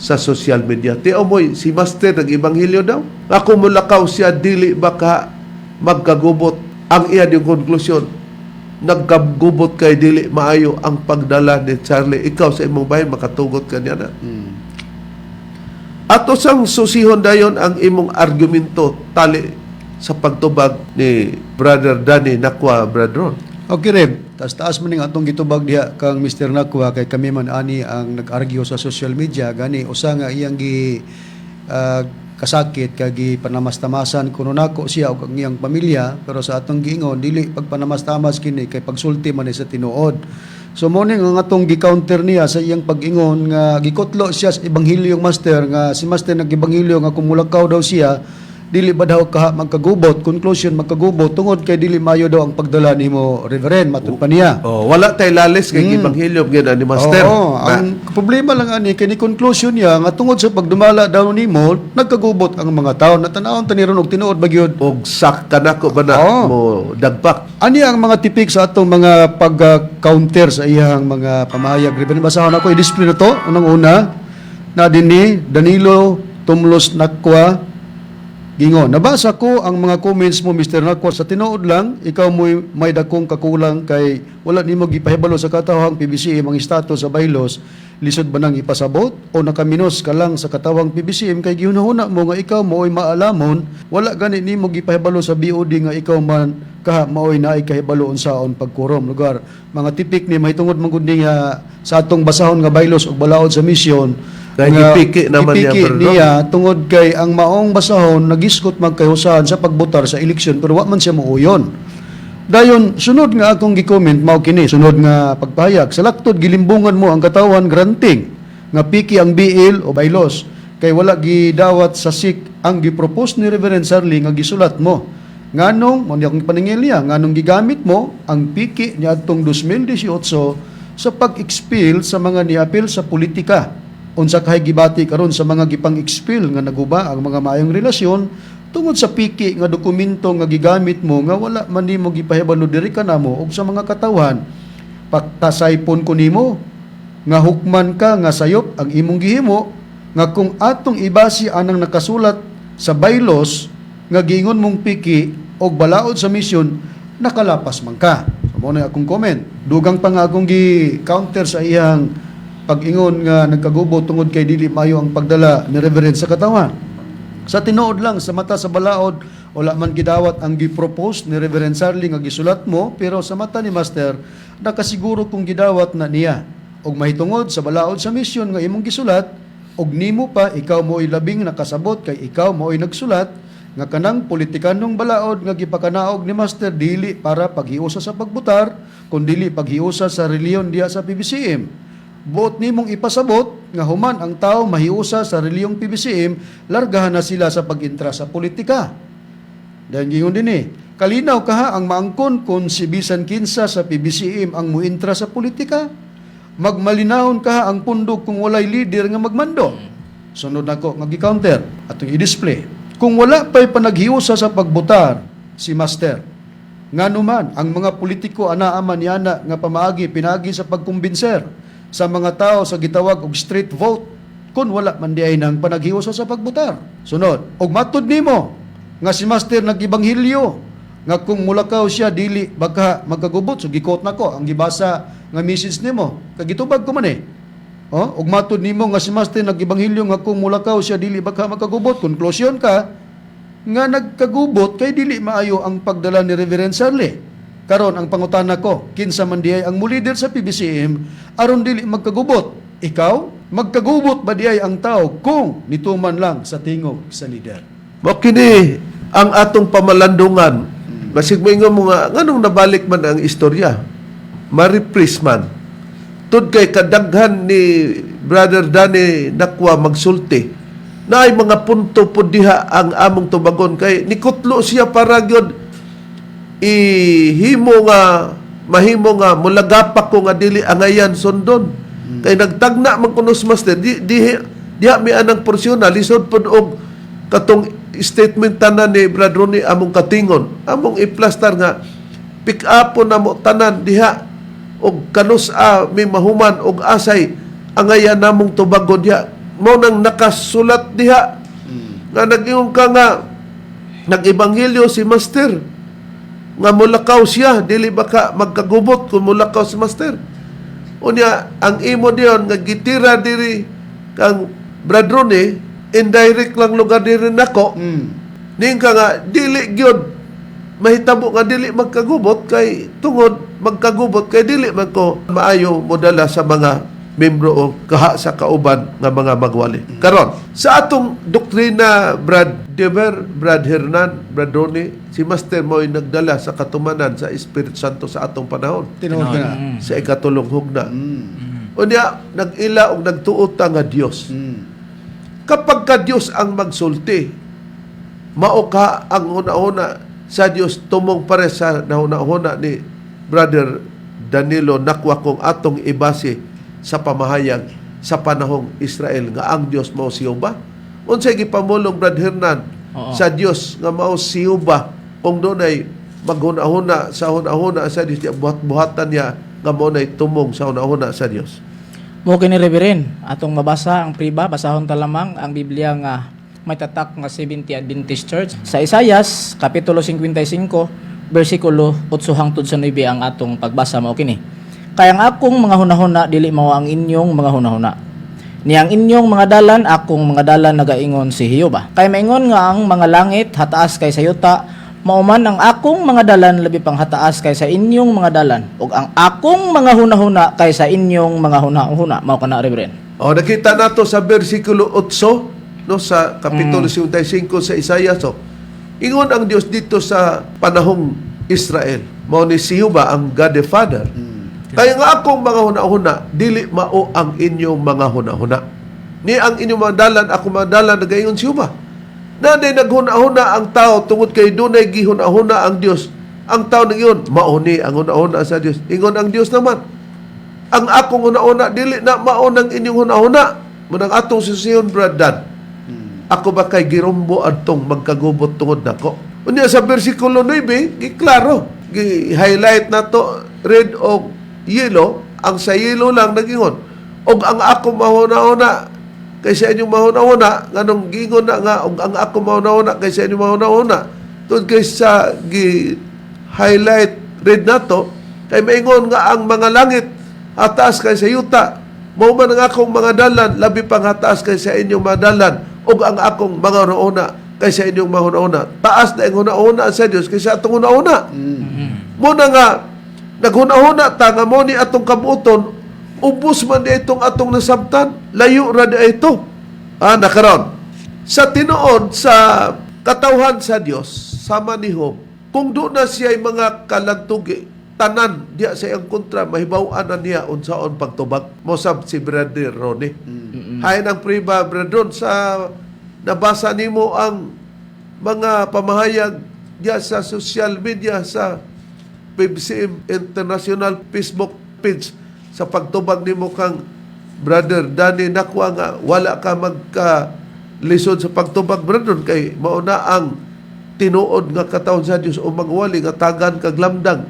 sa social media. Tiyo mo'y si Master nag-ibanghilyo daw. Ako mulakaw siya, dili baka magkagubot. Ang iya yung konklusyon, nagkagubot kay dili maayo ang pagdala ni Charlie. Ikaw sa imong bayan, makatugot ka niya na. Ato sang susihon dayon ang imong argumento tali sa pagtubag ni Brother Danny Nakwa, Brother Ron. Okay, Reb. Taas man ning atong gitubag diha kang Mr. Nakwa kay kami man ani ang nag-argue sa social media gani usa nga iyang kasakit kay panamastamasan kuno nako siya ug ang iyang pamilya, pero sa atong giingon dili pagpanamastamas kini kay pagsulti man ni sa tinuod. So mo ning ang atong gi-counter niya sa iyang pag-ingon nga gikutlo siya sa ebanghelyong Master nga si Master nag-ebanghelyo nga kung mulakaw daw siya dili ba daw ka magkagubot, conclusion magkagubot tungod kay dili mayo daw ang pagdala nimo Reverend matud pa niya. Oh, wala tay lalis kay ibanghilyo gyud ni Master. Oo, ang problema lang ani kay ni conclusion niya nga tungod sa pagdumala daw nimo nagkagubot ang mga tawo natanawon taniron og tinuod ba gyud. Og sak kanako ba na mo dagpak. Ani ang mga tipik sa atong mga pag-counter sa iyang mga pamahayag. Reverend, basahon ako i-display na to unang-una na dinhi Danilo Tumlos Nakwa gingon, nabasa ko ang mga comments mo, Mr. Nakwa, sa tinuod lang, ikaw mo'y may dakong kakulang kay wala nimo gipahibalo sa katawhang PBCM ang status sa bylaws, lisod ba nang ipasabot o nakaminos ka lang sa katawhang PBCM kay gihunahuna mo nga ikaw mo'y maalamon, wala gani nimo gipahibalo sa BOD nga ikaw man kaha maoy naay kahibalo unsaon pagkurom lugar. Mga tipik ni mahitungod man gud nga sa atong basahon nga bylaws ug balaod sa misyon. Kaya ipiki naman niya tungod kay ang maong basahon nagiskot magkayusahan sa pagbotar sa eleksyon pero wa man siya muuyon. Dayon sunod nga akong gi-comment mao kini sunod nga pagpahayag sa laktod gilimbungan mo ang katawan granting nga piki ang BL o bylaws kay wala gidawat sa SIC ang gipropose ni Reverend Sarli nga gisulat mo. Nganong mo akong paningil niya nganong gigamit mo ang piki niadtong 2018 sa pag-expel sa mga niapil sa politika. Unsa kay gibati karon sa mga gipang-expel nga naguba ang mga maayong relasyon tungod sa piki nga dokumento nga gigamit mo nga wala man nimo gipahibalo diri kanamo ug sa mga katawan pagtasaypon ko nimo nga hukman ka nga sayop ang imong gihimo nga kung atong ibasi anang nakasulat sa bylaws nga giingon mong piki og balaod sa misyon nakalapas man ka. So, mo na akong comment. Dugang pa nga akong gi-counter sa iyang pag-ingon nga nagkagubo tungod kay dili mayo ang pagdala ni Reverend sa katawan. Sa tinuod lang sa mata sa balaod wala man gidawat ang gipropose ni Reverend Sarli nga gisulat mo pero sa mata ni Master nakasiguro kung gidawat na niya og mahitungod sa balaod sa misyon nga imong gisulat og nimo pa ikaw mo'y labing nakasabot kay ikaw mo'y nagsulat nga kanang politikanong balaod nga gipakanaog ni Master dili para paghiusa sa pagbutar, kundi paghiusa sa reliyon diha sa PBCM. Buot nimong ipasabot nga human ang tao mahiusa sa reliyong PBCM, largahan na sila sa pag-intra sa politika. Dahil gingon din kalinaw kaha ang maangkon kung si bisan kinsa sa PBCM ang muintra sa politika. Magmalinahon kaha ang pundok kung walay leader nga magmando. Sunod nako nga gi-counter atong i-display. Kung wala pa'y panaghiusa sa pagbutar si Master, nga naman ang mga politiko anaaman yana nga pamaagi pinagi sa pagkumbinser sa mga tao sa gitawag og street vote kung wala man diay nang panaghiusa sa pagbutar. Sunod, og matud nimo nga si Master nag-ibanghilyo nga kung mulakaw siya dili baka magkagubot. So gikot nako ang gibasa nga message nimo kagitubag ko man ug matud nimo nga si Master nag-ibanghilyo nga kung mulakaw siya dili baka magkagubot. Konklusyon ka nga nagkagubot kay dili maayo ang pagdala ni Reverend Sarli. Karon ang pangutana ko, kinsa man diay ang mulider sa PBCM aron dili magkagubot? Ikaw, magkagubot ba diay ang tao kung nituman lang sa tingog sa leader? Mo kini ang atong pamalandungan. Basig moingon mo nga nganong nabalik man ang istorya. Ma-reprise man. Tud kay kadaghan ni Brother Danny Nakwa magsulti na ay mga punto po diha ang among tubagon kay nikutlo siya para gyud ihimo nga mahimo nga mulagapak ko nga dili angayan sundon. Kay nagtagna man kunos Master diha mi anang porsyon lisod pod og katong statement tanan ni Brad Ronnie among katingon among iplastar nga pick up na mo tanan diha og kanus mi mahuman og asay angayan namong tubagon diha mo nang nakasulat diha nga nag-ingon ka nga nag-ebanghelyo si Master nga mulakaw siya dili baka magkagubot kung mulakaw si Master. Unya ang imo diyon nga gitira diri kang Brad Ronnie indirect lang lugar diri nako ning ka nga dili gyud mahitabo nga dili magkagubot kay tungod magkagubot kay dili man ko maayo modala sa mga membro o kaha sa kauban nga mga magwali. Karon sa atong doktrina Brad Dever, Brad Hernan, Brad Ronnie, si Master mo'y nagdala sa katumanan sa Espiritu Santo sa atong panahon. Tinuod ka na. Sa ikatulong hugna. Unya nag-ila og nagtuota nga Dios. Kapag ka Dios ang magsulti, mao ka ang una-una sa Dios tumong pare sa nauna-una ni Brother Danilo Nakwa kung atong ibase sa pamahayag sa panahong Israel nga ang Dios mao si Jehova. Unsay gipamulong Brad Hernan sa Dios nga mao si Jehova kung dunay maghuna-huna sa huna-huna sa Dios buhat-buhatan niya nga mao nay tumong sa huna-huna sa Dios. Mo kini Reverend, atong mabasa ang priba, basahon ta lamang ang Biblia nga may tatak nga 70 Adventist Church sa Isaias kapitulo 55 bersikulo 8 hangtod sa 9 ang atong pagbasa mao kini. Kaya ang akong mga hunahuna dili mao ang inyong mga hunahuna. Niyang inyong mga dalan akong mga dalan nagaingon si Jehova. Kay maingon nga ang mga langit hataas kaysa yuta, mauman ang akong mga dalan labi pang hataas kaysa inyong mga dalan, ug ang akong mga hunahuna kaysa inyong mga hunahuna. Mao kana Reverend. O nakita nato sa bersikulo 8 no sa kapitulo 55 sa Isaias. So, ingon ang Dios dito sa panahong Israel. Mao ni si Jehova ang God the Father. Kaya nga akong mga hunahuna, dili mao ang inyong mga hunahuna. Ni ang inyong mga dalan, ako mga dalan, nagaingon si Jehova. Na di naghuna-huna ang tao, tungod kay dunay gihuna-huna ang Dios. Ang tao nang iyon, mao ni ang hunahuna sa Dios. Ingon ang Dios naman, ang akong hunahuna, dili na mao ng inyong hunahuna. Munang atong susiyon, Brad Dan. Ako ba kay girumbo adtong magkagubot tungod nako? Unya sa bersikulo 9, giklaro, gi-highlight nato red o yellow, ang sa yellow lang nagingon. Og ang ako mahuna-una kaysa inyong mahuna-una, nganong gingon na nga og ang ako mahuna-una kaysa inyong mahuna-una. Tungod kaysa gi-highlight red nato, kay maingon nga ang mga langit hataas kaysa yuta. Mao man ang akong mga dalan labi pang hataas kaysa inyong mga dalan. Og ang akong mga hunahuna kaysa inyong mga hunahuna. Taas na ang hunahuna sa Dios kaysa atong hunahuna. Muna nga naghunahuna ta nga mo ni atong kabuton, ubos man di itong atong nasabtan, layo ra di ito. Nakaron. Sa tinuod sa katawhan sa Dios sama ni Job. Kung doon na siya mga kalagtugi, tanan diya sa iyang kontra, mahibaw-an na niya unsaon pagtubag. Mosab si Brother Ronnie. Hain ang priba, Bradon, sa nabasa nimo ang mga pamahayag diya sa social media, sa PBCM International Facebook page, sa pagtubag nimo kang Brother Danny Nakwa nga wala ka magka-lisod sa pagtubag, Bradon, kay mauna ang tinuod nga katawon sa Dios o magwali nga tagan kag lamdang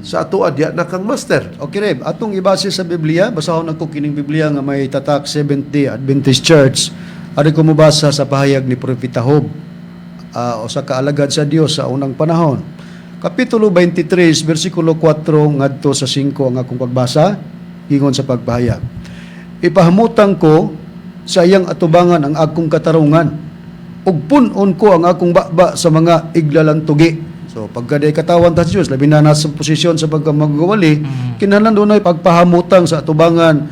sa ato adya na kang master. Okay, Reb. Atong ibase sa Biblia, basahon ako kining Biblia nga may tatak Seventh-day Adventist Church. Ari ko mabasa sa pahayag ni Propeta Job, o sa kaalagad sa Dios sa unang panahon. Kapitulo 23, versikulo 4 ngadto sa 5 ang akong pagbasa, ingon sa pagpahayag. Ipahamutang ko sa iyang atubangan ang akong katarungan, ug punon ko ang akong baba sa mga iglalantugi. So, pagka day katawan ta sa Diyos, labi na nasa posisyon sa pagkamagawali, kinahanglan doon ay pagpahamutang sa atubangan,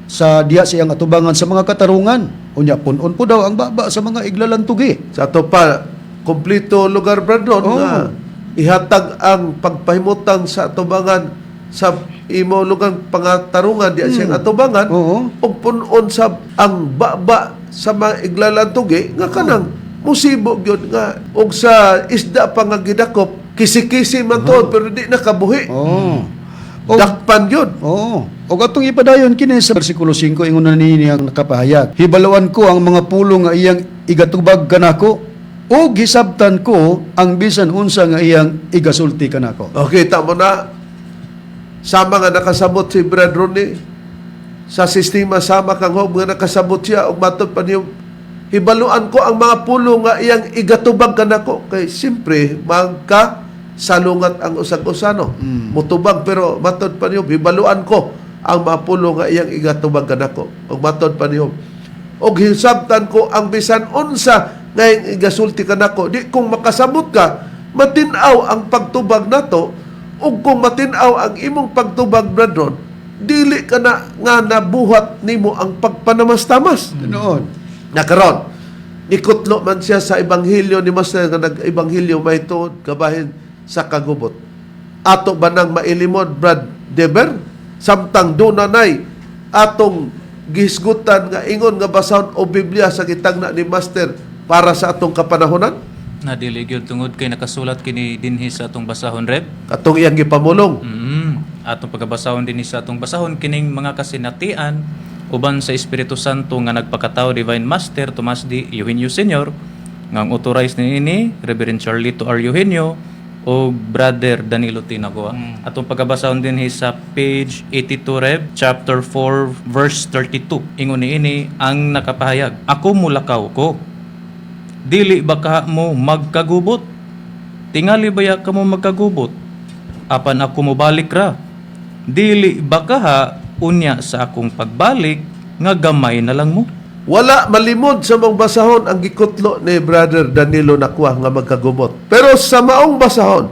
sa diya siyang atubangan sa mga katarungan. Unya, punon po daw ang baba sa mga iglalantugi. Sa ato pa, kompleto lugar, Bradon, nga ihatag ang pagpahimutang sa atubangan sa imo lugar pangatarungan diya siyang atubangan, Oo. ug punon sa ang baba sa mga iglalantugi nga kanang musibo gyud nga og sa isda pa nga gidakop kisi-kisi man tuod pero di nakabuhi. Oo. Dakpan gyud. Oo. Og atong ipadayon kini sa bersikulo 5 ingon na niyang nakapahayag. Hibaluan ko ang mga pulo nga iyang igatubag kanako ug hisabtan ko ang bisan unsa nga iyang igasulti kanako. Okay, tamo na. Sama nga nakasabot si Brad Ronnie sa sistema, sama kang Job nga nakasabot siya ug matod pa niyo hibaluan ko ang mga pulo nga iyang igatubag kanako, kay simpre magka salungat ang usag-usano. Mutubag pero matod pa niyo hibaluan ko ang mga pulo nga iyang igatubag kanako ug matod pa niyo og hisabtan ko ang bisan unsa nga iyang igasulti kanako. Di kung makasabot ka, matin-aw ang pagtubag nato, ug kung matin-aw ang imong pagtubag, Bradron, dili ka na nga nabuhat nimo ang pagpanamastamas. Noon. Nakaron, nikutlo man siya sa Ebanghelyo ni Master nga nag-Ebanghelyo may tuod kabahin sa kagubot. Ato ba nang mailimod, Brad Deber? Samtang dunanay atong gisgutan nga ingon nga basahon o Biblia sa gitagna ni Master para sa atong kapanahonan? Nadili gyud tungod kay nakasulat kini dinhi sa atong basahon, Reb. Katong iyang gipamulong. Atong pagabasahon dinhi sa atong basahon kining mga kasinatian uban sa Espiritu Santo nga nagpakatao Divine Master Tomas D. Eugenio Sr. nga ang authorized ni Reverend Charlito R. Eugenio o Brother Danilo Tinagoa. Atong pagabasahon dinhi sa page 82, Reb, chapter 4, verse 32. Ingon niini ang nakapahayag, ako mulakaw ko. Dili ba ka mo magkagubot? Tingali ba ya ka mo magkagubot? Apan ako mo balik ra. Dili ba ka ha unya sa akong pagbalik nga gamay na lang mo? Wala malimod sa mong basahon ang gikutlo ni Brother Danilo Nakwa nga magkagubot. Pero sa maong basahon,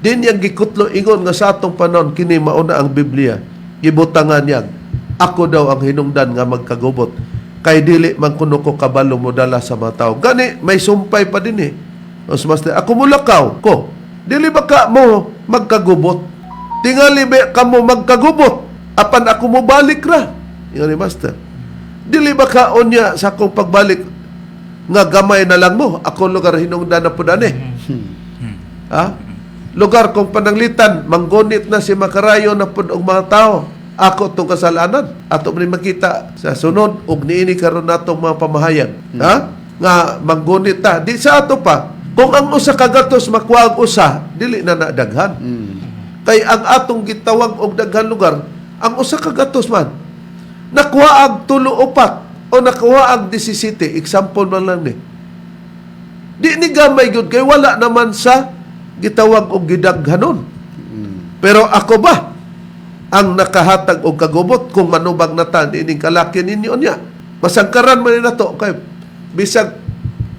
din yang gikutlo ingon nga sa atong panon kini mauna ang Biblia. Gibutangan niya, ako daw ang hinungdan nga magkagubot. Kay dili man kuno ko kabalo mo dala sa mga tao. Gani, may sumpay pa din eh. Os Master, ako mulakaw ko. Dili ba ka mo magkagubot? Tingali ba ka mo magkagubot? Apan ako mo balik ra. Ingon ni Master. Dili ba ka onya sa akong pagbalik nga gamay na lang mo? Ako lugar hinungdan na po dani. Ha? Lugar kong pananglitan, manggunit na si makarayo na po og mga tao. Ako itong kasalanan. Ato man makita sa sunod ug niini karon natong mga pamahayag. Ha? Nga manggunit ta. Di sa ato pa. Kung ang usa ka gatos makuha og usa, dili na nadaghan. Kay ang atong gitawag og daghan lugar, ang usa ka gatos man nakuha ag 3-4 o nakuha ag 17. Example man lang ni. Di ni gamay gyud kay wala naman sa gitawag og gidaghanon. Pero ako ba ang nakahatag og kagubot kung manubag na ta ining kalaki ninyo niya? Masangkaran man ni nato kay bisag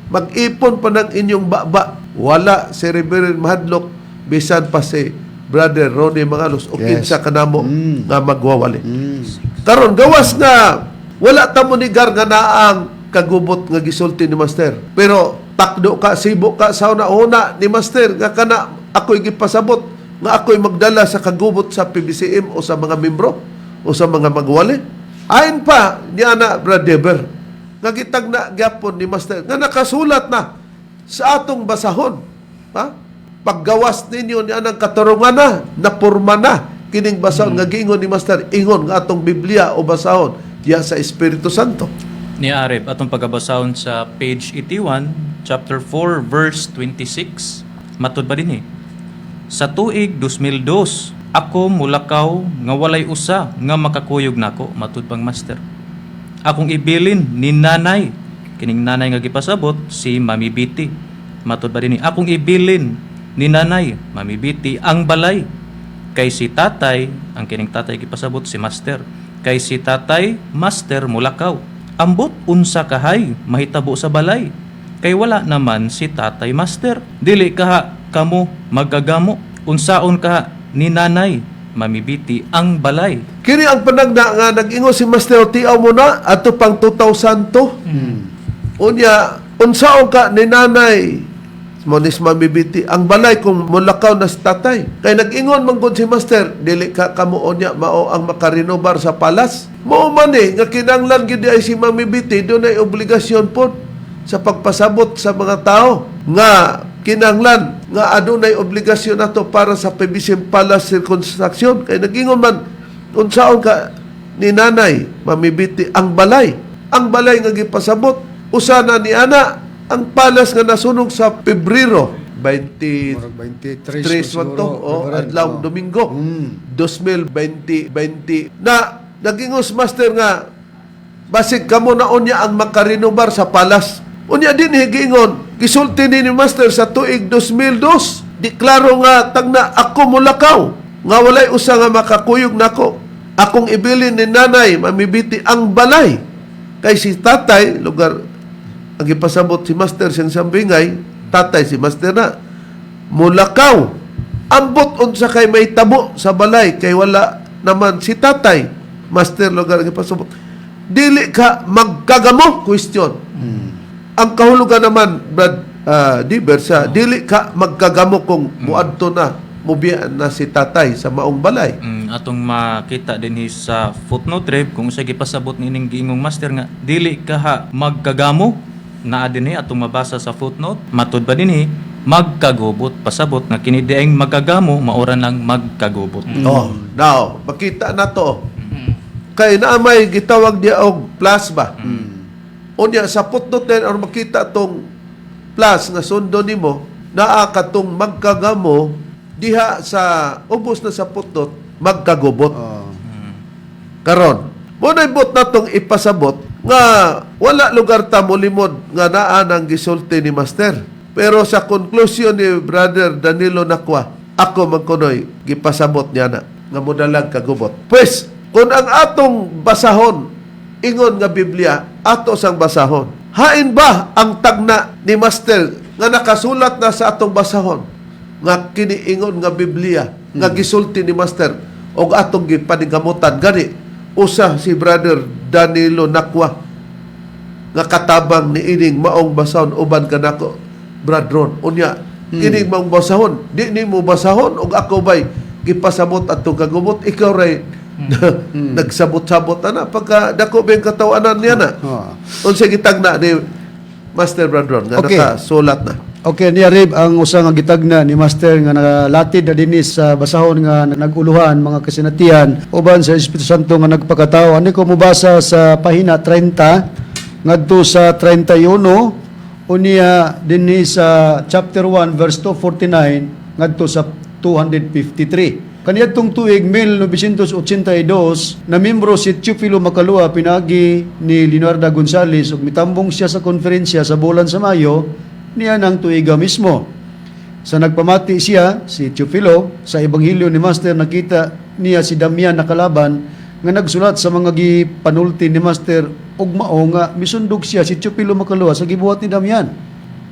mag-ipon pa ng inyong baba, wala si Reverend Mahadlok, bisan pa si Brother Ronnie Mangalos o kinsa kanamo nga magwawali. Karon gawas nga wala ta mo nigar nga naang kagubot nga gisulti ni Master. Pero takdo ka, sibo ka sa una ni Master nga kana ako'y gipasabot nga ako'y magdala sa kagubot sa PBCM o sa mga membro o sa mga magwali. Ayon pa niya na Brad Deber nga gitag na gyapon ni Master nga nakasulat na sa atong basahon. Ha? Paggawas ninyo niya ng katarungan na purma na kining basahon nga giingon ni Master ingon nga atong Biblia o basahon diya sa Espiritu Santo. Ni Arep, atong pagabasahon sa page 81, chapter 4, verse 26. Matod ba din Sa tuig 2002, ako mulakaw nga walay usa nga makakuyog nako. Matod pang Master. Akong ibilin ni nanay. Kining nanay nga gipasabot, si Mami Biti. Matod ba din akong ibilin ni nanay, Mami Biti, ang balay. Kay si tatay, ang kining tatay gipasabot, si Master. Kay si tatay, Master mulakaw. Ambot unsa kahay mahitabo sa balay kay wala naman si tatay Master. Dili kaha kamo magagamo unsaon ka ni nanay Mami Biti ang balay. Kini ang panagda nga nag-ingo si Master tiaw mo na ato pang 2002. Unya unsaon ka ni nanay monis Mami Biti ang balay kung mulakaw na si tatay. Kay nag-ingon man gud si Master dili ka kamo unya mao ang makarinobar sa palas. Mao man nga kinahanglan gid ay si Mami Biti dunay obligasyon pod sa pagpasabot sa mga tao nga kinahanglan nga adunay obligasyon nato para sa PBCM Palace Reconstruction. Kay nag-ingon man unsaon ka ni nanay Mami Biti ang balay nga gipasabot usana ni ana ang palas nga nasunog sa Pebrero 23 man to, adlaw Domingo 2020 na nagingos Master nga basig kamo na unya ang makarinobar sa palas. Unya din higingon gisulti ni Master sa tuig 2002 di klaro nga tagna ako mulakaw nga walay usa nga makakuyog nako. Akong ibilin ni nanay Mami Biti ang balay kay si tatay lugar ang ipasabot si Master siyang sambingay, tatay si Master na, mulakaw. Ambot unsa kay may tabo sa balay, kay wala naman si tatay. Master lugar ang ipasabot. Dili ka magkagamo? Question. Ang kahulugan naman, Brad Diber, sa dili ka magkagamo kung muadto na, mubian na si tatay sa maong balay. Atong makita din sa footnote rep kung sa gipasabot nining giingong Master nga dili kaha magkagamo naa dinhi atong mabasa sa footnote. Matud ba dinhi magkagubot pasabot nga kini diayng magkagamo maoran lang magkagubot. Oh, now makita na to. Kay naamay gitawag dia og plus ba. Unya sa footnote din or makita tong plus nga sundo nimo naa katong magkagamo diha sa ubos na sa footnote magkagubot. Karon mo na ibot natong ipasabot nga wala lugar ta molimod nga naa nang gisulti ni Master. Pero sa conclusion ni Brother Danilo Nakwa, ako magkunoy gipasabot niya na nga modalag kagubot. Pues, kung ang atong basahon ingon nga Biblia, ato sang basahon. Hain ba ang tagna ni Master nga nakasulat na sa atong basahon nga kiniingon nga Biblia nga gisulti ni Master o atong gipaningkamutan gani usa si Brother Danilo Nakwa nga katabang ni ining maong basahon uban kanako Brad Ron. Unya ining maong basahon di nimo basahon og ako bay gipasabot atong kagubot ikaw ray nagsabot-sabot na pagka dako beng katawanan niya na. Unsa gitagna ni Master Brad Ron nga nakasulat na. Okay, niya Rib, ang usa nga gitagna ni Master nga nalatid na dinis sa basahon nga naguluhan mga kasinatian uban sa Espiritu Santo nga nagpakatao. Ani ko mubasa sa pahina 30 ngadto sa 31 unya dinhi sa chapter 1 verse 249 ngadto sa 253. Kaniadtong tuig 1982 na membro si Teofilo Macalua pinagi ni Leonardo Gonzales ug mitambong siya sa konferensya sa bulan sa Mayo niya ng tuiga mismo. Sa nagpamati siya, si Teofilo, sa Ebanghelyo ni Master, nakita niya si Damian na kalaban nga nagsulat sa mga gipanulti ni Master ug mao nga misundog siya si Teofilo Macalua sa gibuhat ni Damian.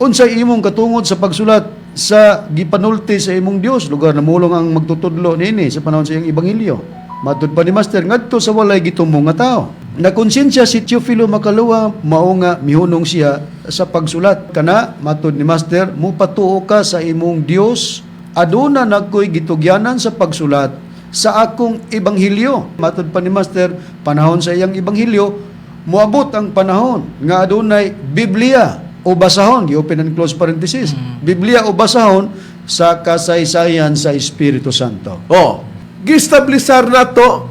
Unsay imong katungod sa pagsulat sa gipanulti sa imong Dios, lugar na mulong ang magtutudlo nini sa panahon sa iyang Ebanghelyo? Matud pa ni Master, ngadto sa walay gitumbong nga tao. Nakonsensya si Teofilo Makaluwa mao nga mihunong siya sa pagsulat kana matud ni Master mupatuo ka sa imong Dios aduna nagkoy gitugyanan sa pagsulat sa akong ebanghelyo. Matud pa ni Master panahon sa iyang ebanghelyo moabot ang panahon nga adunay Biblia o basahon, open and close parenthesis. Biblia o basahon sa kasaysayan sa Espiritu Santo. Oh, gistablisar na to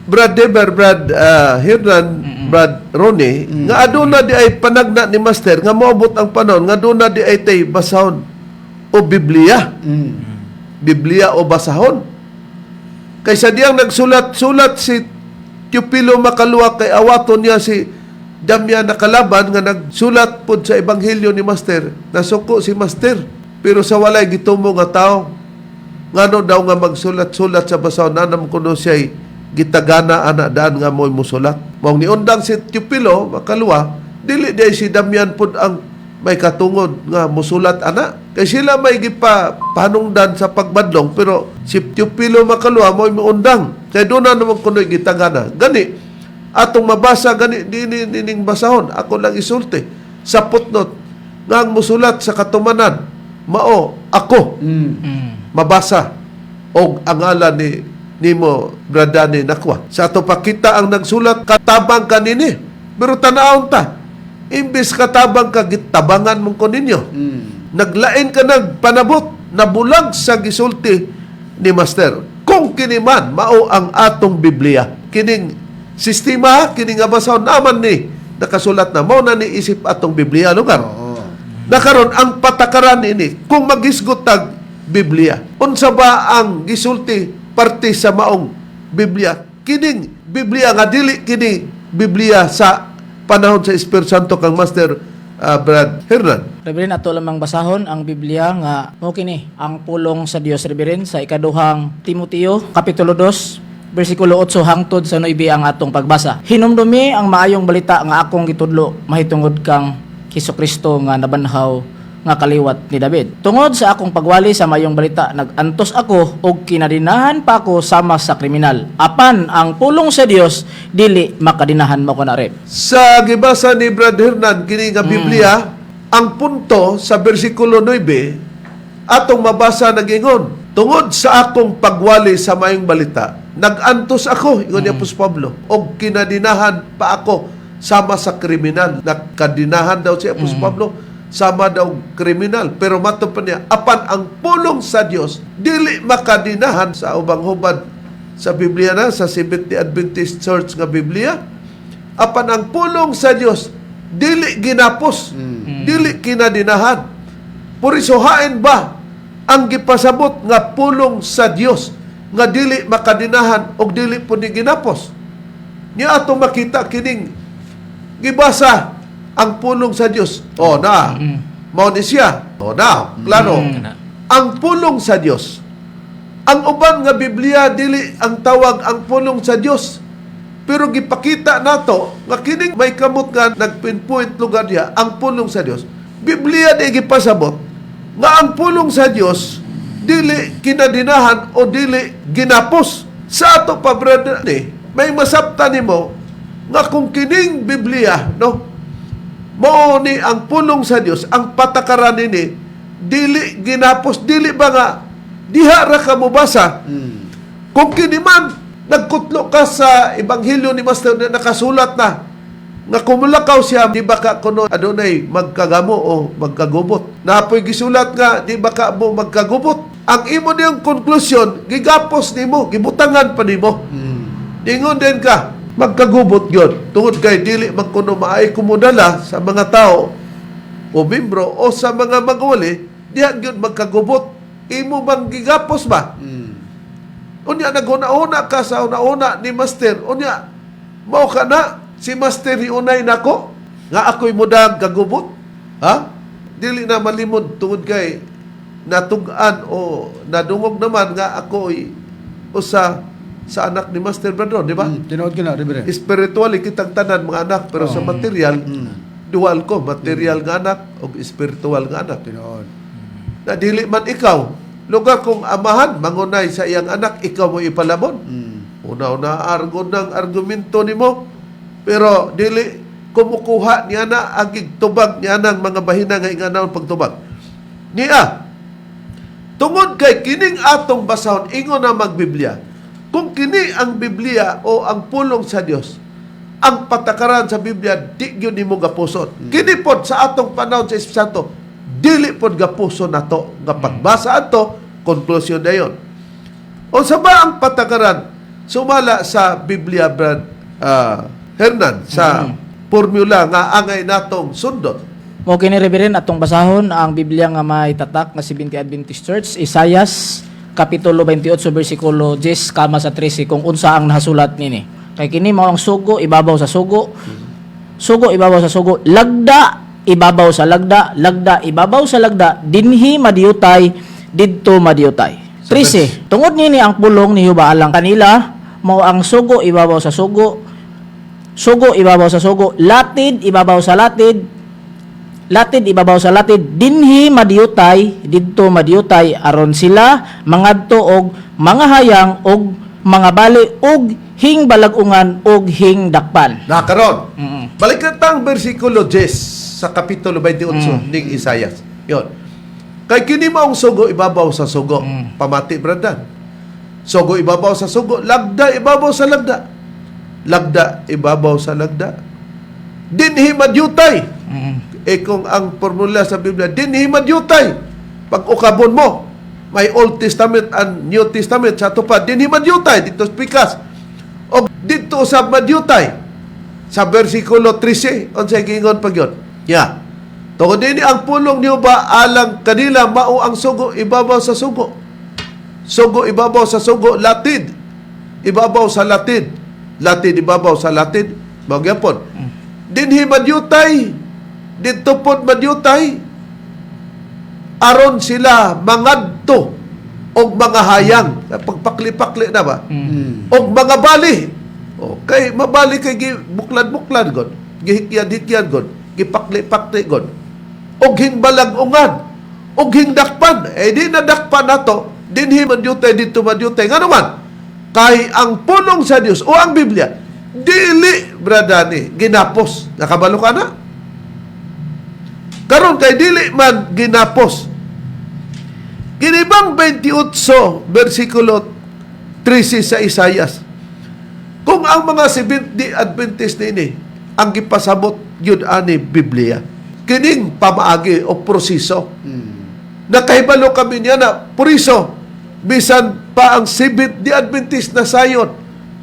Brad Deber, Brad Hernan, Brad Ronnie, nga aduna di ay panagna ni Master, nga moabot ang panahon, nga aduna di ay tay basahon o Biblia. Biblia o basahon. Kaysa diyang nagsulat-sulat si Teofilo Makaluwa kay awaton niya si Damian Nakalaban nga nagsulat pod sa Ebanghelyo ni Master. Nasuko si Master. Pero sa walay gitumo nga tao, ngano daw nga magsulat-sulat sa basahon, nanam kuno siya'y gitagana ana daan nga mo'y musulat. Mong niundang si Teofilo Makaluwa, dili day si Damian pod ang may katungod nga musulat ana. Kay sila may gipapanungdan sa pagbadlong, pero si Teofilo Makaluwa mo'y muundang. Kay doon na naman kuno'y gitagana. Gani, atong mabasa gani dining basahon. Ako lang isulti sa footnote nga ang musulat sa katumanan mao ako mabasa og ang ngalan ni nimo Bradani Nakwa. Sa ato pakita ang nagsulat katabang kanini. Pero tanaon ta. Imbis katabang ka gitabangan mong kuninyo. Naglain ka nagpanabot nabulag sa gisulti ni Master. Kung kini man mao ang atong Biblia. Kining sistema kining nga basahon naman ni nakasulat na mao na ni isip atong Biblia lugar. Nakaron ang patakaran ini kung magisgot tag Biblia. Unsa ba ang gisulti parte sa maong Biblia? Kining Biblia nga dili kini Biblia sa panahon sa Espiritu Santo kang Master Brad Hernan. Reverend, ato lamang basahon ang Biblia nga mo kini ang pulong sa Dios, Reverend, sa ikaduhang Timoteo kapitulo 2 bersikulo 8 hangtod sa 9 ang atong pagbasa. Hinumdumi ang maayong balita nga akong gitudlo mahitungod kang Hesukristo nga nabanhaw nga kaliwat ni David. Tungod sa akong pagwali sa mayong balita, nagantos ako og kinadinahan pa ako sama sa kriminal. Apan ang pulong sa Dios dili makadinahan mo ko na rin. Sa gibasa ni Brad Hernan kini nga Biblia, ang punto sa bersikulo 9 atong mabasa nagingon, tungod sa akong pagwali sa mayong balita, nagantos ako, ingon ni Apostol Pablo, og kinadinahan pa ako sama sa kriminal. Nakadinahan daw si Apostol Pablo sama daw kriminal, pero mato pa niya apan ang pulong sa Dios dili makadinahan. Sa ubang hubad sa Biblia na sa Seventh-day Adventist Church nga Biblia, apan ang pulong sa Dios dili ginapos, dili kinadinahan. Purisohain ba ang gipasabot nga pulong sa Dios nga dili makadinahan og dili po ni ginapos? Niya ato makita kining gibasa ang pulong sa Dios. O na, mao ni siya. O na, klaro. Ang pulong sa Dios. Ang uban nga Biblia dili ang tawag ang pulong sa Dios. Pero gipakita nato nga kining may kamot nga nagpinpoint lugar niya ang pulong sa Dios. Biblia di gipasabot nga ang pulong sa Dios dili kinadinahan o dili ginapos. Sa ato pa brother ni, may masabta nimo nga kung kining Biblia, no? Mao ni ang pulong sa Dios, ang patakaran nini dili ginapos, dili ba nga diha ra ka mobasa. Kung kini man nagkutlo ka sa ebanghelyo ni Master na nakasulat na nga kumulakaw siya, di ba ka kuno adunay magkagamo o magkagubot. Napoy gisulat nga di ba ka mo magkagubot. Ang imo niyang konklusyon gigapos nimo, gibutangan pa nimo. Ingon din ka magkagubot yun. Tungod kay dili magkuno maay kumudala sa mga tao o membro o sa mga magwali, diyan yun magkagubot. Imo bang gigapos ba? Unya, naguna-una ka sa una-una ni Master. Unya, mao ka na, si Master hiunay nako, nga ako'y mudang kagubot. Ha? Dili na malimod tungod kay natugan o nadungog naman nga ako'y usa sa anak ni Master Bradron, di ba? Tinood ka na, Reverend. Spiritually kitang tanan mga anak, pero sa material, dual ko, material nga anak o spiritual nga anak. Tinood. Na dili man ikaw, lugar kong amahan, mangunay sa iyang anak, ikaw mo ipalabon. Una-una argo ng argumento nimo, Pero dili kumukuha niya na agig tubag niya ng mga bahina nga inganaw pagtubag. Niya, tungod kay kining atong basahon, ingon na magbiblia. Kung kini ang Biblia o ang pulong sa Dios, ang patakaran sa Biblia, di yun ni mo gapuson. Kini pod sa atong panahon sa Espiritu Santo, dili pod gapuson na to. Nga pagbasa ato, konklusyon na yun. O sa ba ang patakaran, sumala sa Biblia, Brad Hernan, sa formula nga angay natong sundot. Mo kini reverend atong basahon ang Biblia nga may tatak nga Seventh Adventist Church, Isaias kapitulo 28 bersikulo 10 kama sa 13 kung unsa ang nahasulat nini. Kay kini mao ang sugo ibabaw sa sugo. Sugo ibabaw sa sugo, lagda ibabaw sa lagda, lagda ibabaw sa lagda, dinhi madiyutay didto madiyutay. 13. Tungod nini ang pulong ni Jehova alang kanila, mao ang sugo ibabaw sa sugo. Sugo ibabaw sa sugo, latid ibabaw sa latid, latid ibabaw sa latid, dinhi madiyutay didto madiyutay aron sila mangadto og mga hayang og mga bali og hing balagungan og hing dakpan. Nakaroon. Balikan tang bersikulo 10 sa kapitulo 28 ning Isaias. Yon. Kay kini maong sugo ibabaw sa sugo. Pamati Bradan. Sugo ibabaw sa sugo, lagda ibabaw sa lagda. Lagda ibabaw sa lagda. Dinhi madyutay. Kung ang formula sa Biblia, dinhi madyutay. Pag ukabon mo, may Old Testament and New Testament sa tupad, dinhi madyutay dito sa Pikas. O dito sa madyutay sa bersikulo 13 unsay giingon pag yun. Yeah. Tungod din ang pulong niyo ba alang kanila mao ang sugo ibabaw sa sugo. Sugo ibabaw sa sugo, latid ibabaw sa latid. Latid ibabaw sa latid, magyapon. Dinhi madyutay, dito pod madyutay, aron sila mangadto og mga hayang, pagpakli-pakli na ba? Og mga bali. Okay, mabali kay buklad-buklad god, gihikyad-hikyad god, gipakli-pakli god. Og hingbalag-ungan, og hingdakpan. Di na dakpan nato, dinhi madyutay dito madyutay. Nga naman, kay ang pulong sa Dios o ang Biblia, dili, bradani, ginapos. Nakabalo ka na? Karon kay dili man ginapos. Ginibang 28 bersikulo 13 sa Isaias. Kung ang mga Seventh-day Adventist nini ang gipasabot yun ani Biblia, kining pamaagi o proseso. Nakahibalo kami niya na puriso bisan pa ang Seventh-day Adventist na sayon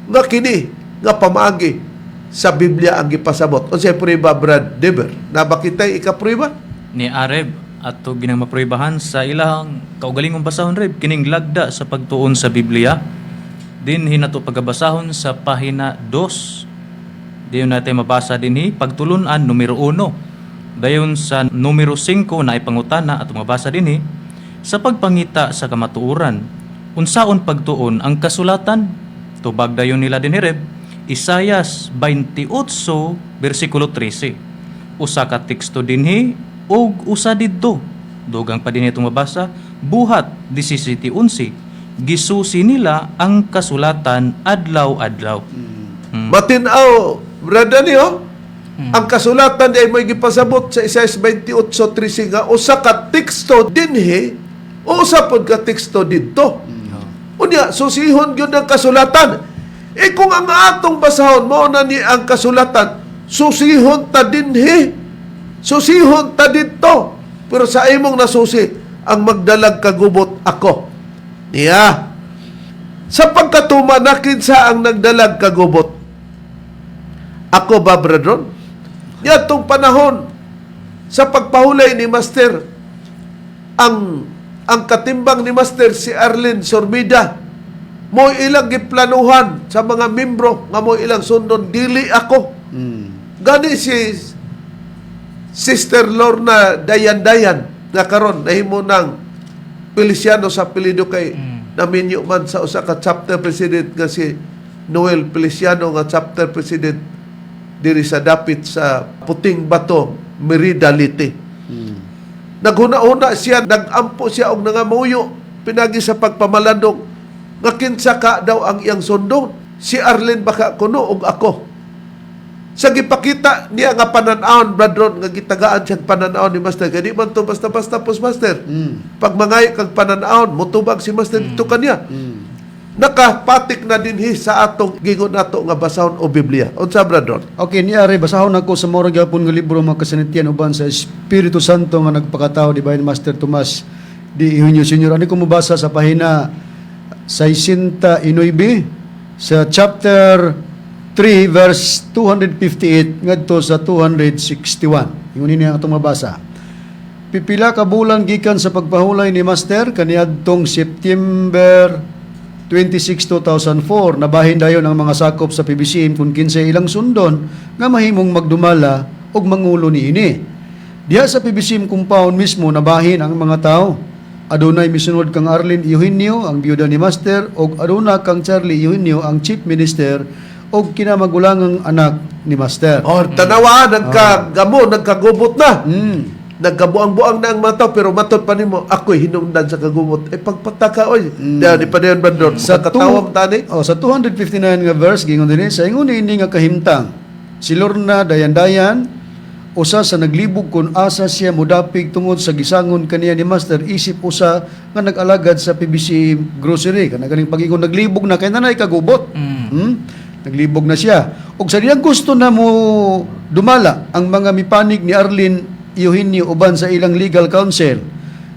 nga kini nga pamaagi sa Biblia ang gipasabot. Unsay prueba, Brad Deber? Nabakitay ikaprueba? Ni Areb ato ginang mapruibahan sa ilahang kaugalingong basahon reb kining lagda sa pagtuon sa Biblia. Din hinato pagabasahon sa pahina 2. Diyon natin mabasa dinhi pagtulunan numero 1. Dayon sa numero 5 na ipangutana at mabasa dinhi sa pagpangita sa kamatuoran. Unsaon pagtuon ang kasulatan? Tubag dayon nila dinhi reb Isaias 28 bersikulo 13. Usa ka teksto dinhi ug usa didto. Dugang pa dinhi itong mabasa, buhat 17:11. Gisusi nila ang kasulatan adlaw-adlaw. Matinaw, brada niyo, ang kasulatan di ay may gipasabot sa Isaias 28:13 nga usa ka teksto dinhi o usa pod ka teksto didto. Unya, susihon gyud ang kasulatan. Kung ang atong basahon mao na ni ang kasulatan, susihon ta dinhi, susihon ta didto. Pero sa imong nasusi ang magdalag kagubot ako. Niya. Sa pagkatuma na kinsa ang nagdalag kagubot. Ako ba, brethren? Niya tong panahon sa pagpahulay ni Master ang katimbang ni Master si Arlene Sorbida mo ilang giplanuhan sa mga membro nga mo ilang sundon dili ako. Gani si Sister Lorna Dayan nga karon nahimo ng Feliciano sa apelyido kay naminyo man sa usa ka chapter president nga si Noel Feliciano nga chapter president diri sa dapit sa Puting Bato, Merida Liti. Naghuna-una siya, nagampo siya og nangamuyo pinagi sa pagpamalandong nga kinsa ka daw ang iyang sundon. Si Arlene baka kuno og ako. Sa gipakita niya nga pananaon, Brad Ron, nga gitagaan siyang pananaon ni Master. Kaya di man to basta-basta Master. Pag mangay kag pananaon, mutubag si Master dito kanya. Nakapatik na dinhi sa atong gingon nato nga basahon o Biblia. Unsa, Brad Ron? Okay, niari, basahon ako sa mura gyapon nga libro mga kasanitian uban sa Espiritu Santo nga nagpakatao di bayan Master Tomas di Ihunyo Senior. Ano ko mabasa sa pahina 69 sa chapter 3 verse 258 ngadto sa 261. Ingon ini ang atong mabasa. Pipila ka bulan gikan sa pagpahulay ni Master kaniadtong September 26, 2004, nabahin dayon ang mga sakop sa PBCM kung kinsay ilang sundon nga mahimong magdumala og mangulo ni ini. Diha sa PBCM compound mismo nabahin ang mga tao. Adunay misunod kang Arlene Eugenio, ang biyuda ni Master, og aduna kang Charlie Eugenio, ang chief minister, og kinamagulangang anak ni Master. Oh, tanawa, nagkagamo, nagkagubot na. Nagkabuang-buang na ang mga tao, pero matod pa nimo, ako'y hinungdan sa kagubot. Pagpataka, oy. Di pa diyan ba doon? Sa katawang tani? Sa 259 nga verse, gingon din sa ingon ini nga kahimtang, si Lorna Dayan-Dayan, usa sa naglibog kun asa siya mudapig tungod sa gisangon kaniya ni Master, isip usa nga nag-alagad sa PBC grocery. Kanagaling pag-ingon, naglibog na, kaya nanay kagubot. Naglibog na siya. Og sa diyang gusto na mo dumala, ang mga mipanig ni Arlene Eugenio uban sa ilang legal counsel.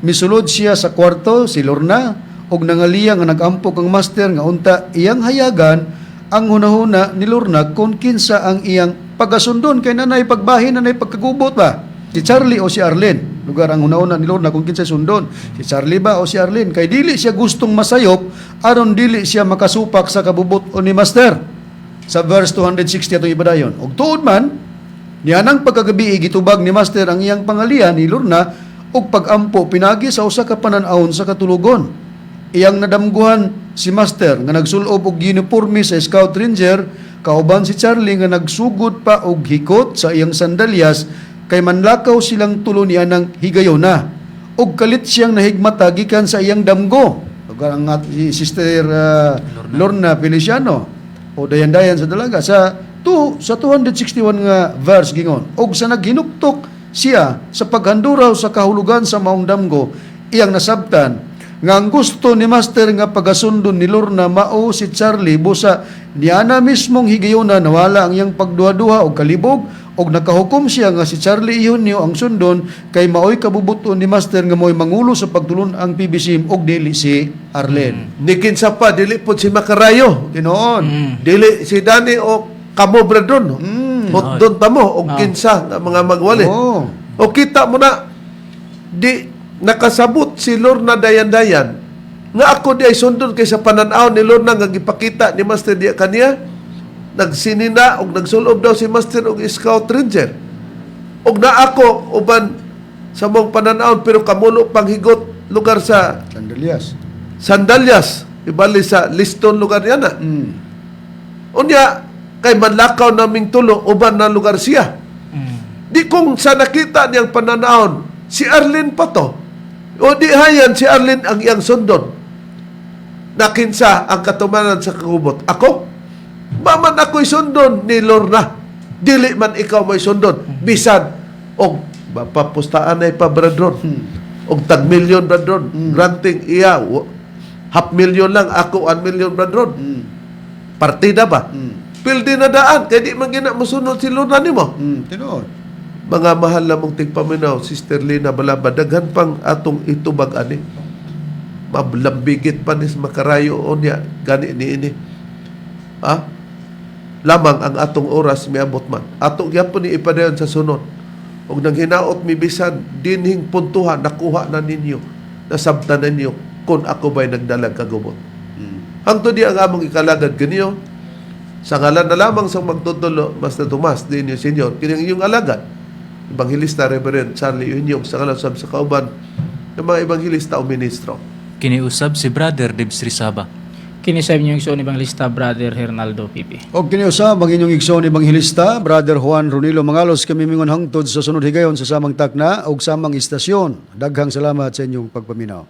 Misulod siya sa kwarto, si Lorna, og nangaliya nga nag-ampok ang Master nga unta iyang hayagan ang hunahuna ni Lorna kung kinsa ang iyang pagasundon kay nanay pagbahin, nanay pagkagubot ba? Si Charlie o si Arlene? Lugar ang hunahuna ni Lorna kung kinsa sundon. Si Charlie ba o si Arlene? Kay dili siya gustong masayop aron dili siya makasupak sa kabubot o ni Master. Sa verse 260 atong ibadayon. Og tuod man, niyanang pagkagabi gitubag ni Master ang iyang pangalian ni Lorna ug pag-ampo pinagi sa usa ka panan-awon sa katulugon. Iyang nadamguhan si Master nga nagsulob og uniforme sa Scout Ranger, kauban si Charlie nga nagsugod pa og hikot sa iyang sandalyas kay manlakaw silang tulo niya ng higayona. Og kalit siyang nahigmata gikan sa iyang damgo. Ug ang si Sister Lorna Feliciano o Dayan-Dayan sa dalaga sa 261 nga verse gingon, og sa naghinuktok siya sa paghanduraw sa kahulugan sa maong damgo, iyang nasabtan nga ang gusto ni Master nga pagasundon ni Lorna mao si Charlie busa niya na mismong higayona nawala ang iyang pagduha-duha og kalibog og nakahukom siya nga si Charlie Eugenio ang sundon kay maoy kabubuton ni Master nga mo'y mangulo sa pagtulon ang PBCM og dili si Arlene. Ni kinsa pa, dili po si Macarayo. Tinoon. Dili si Dani o kamo, Brad Ron. Doon ta mo, o kinsa nga mga magwali. O kita mo na, di nakasabot si Lorna Dayan-Dayan nga ako di ay sundon kay sa pananaw ni Lorna nga gipakita ni Master diya kaniya, nagsinina o nagsulob daw si Master og Scout Ranger. Og na ako, uban sa mong pananaw, pero kamulo panghigot lugar sa Sandalyas. Ibali sa Liston lugar yan na. Unya, kay manlakaw naming tulo, uban na lugar siya. Di kung sa nakita niyang pananaon, si Arlene pa to. O di hayan si Arlene ang iyang sundon. Nakinsa ang katumanan sa kagubot. Ako? Maman ako'y sundon ni Lorna. Dili man ikaw mo'y sundon. Bisan, og papustaan ay pa, Brad Ron. Og tag-milyon, Brad Ron. Granting iya, 500,000 lang. Ako, 1,000,000, Brad Ron. Partida ba? Pildi na daan, kaya di man gina masunod si Lorna ni mo. Tinoon. Mga mahal na mong tigpaminaw, Sister Lina Balaba, daghan pang atong itubag ani. Mablambigit pa ni Macarayo o niya, gani ni ini. Lamang ang atong oras miabot man. Atong yapon ni ipadayon sa sunod. Og nang hinaot mi bisan, dinhing puntuhan, nakuha na ninyo, nasabtan ninyo, kung ako ba'y nagdalag kagubot. Hangtod di ang among ikalagad ganiyo, sa ngalan na lamang sa magtutulo, Master Tomas, din yung Senyor, kining iyong alagad, Evangelista Reverend Charlie Eugenio, sa ngalan sa kauban ng mga Evangelista o Ministro. Kiniusab si Brother Dibs Rizaba. Kinisayb niyo igsoon Evangelista Brother Hernaldo Pipi. Og kiniusab ang inyong igsoon Evangelista Brother Juan Ronilo Mangalos, kami mingon hangtod sa sunod higayon sa samang takna og samang istasyon. Daghang salamat sa inyong pagpaminaw.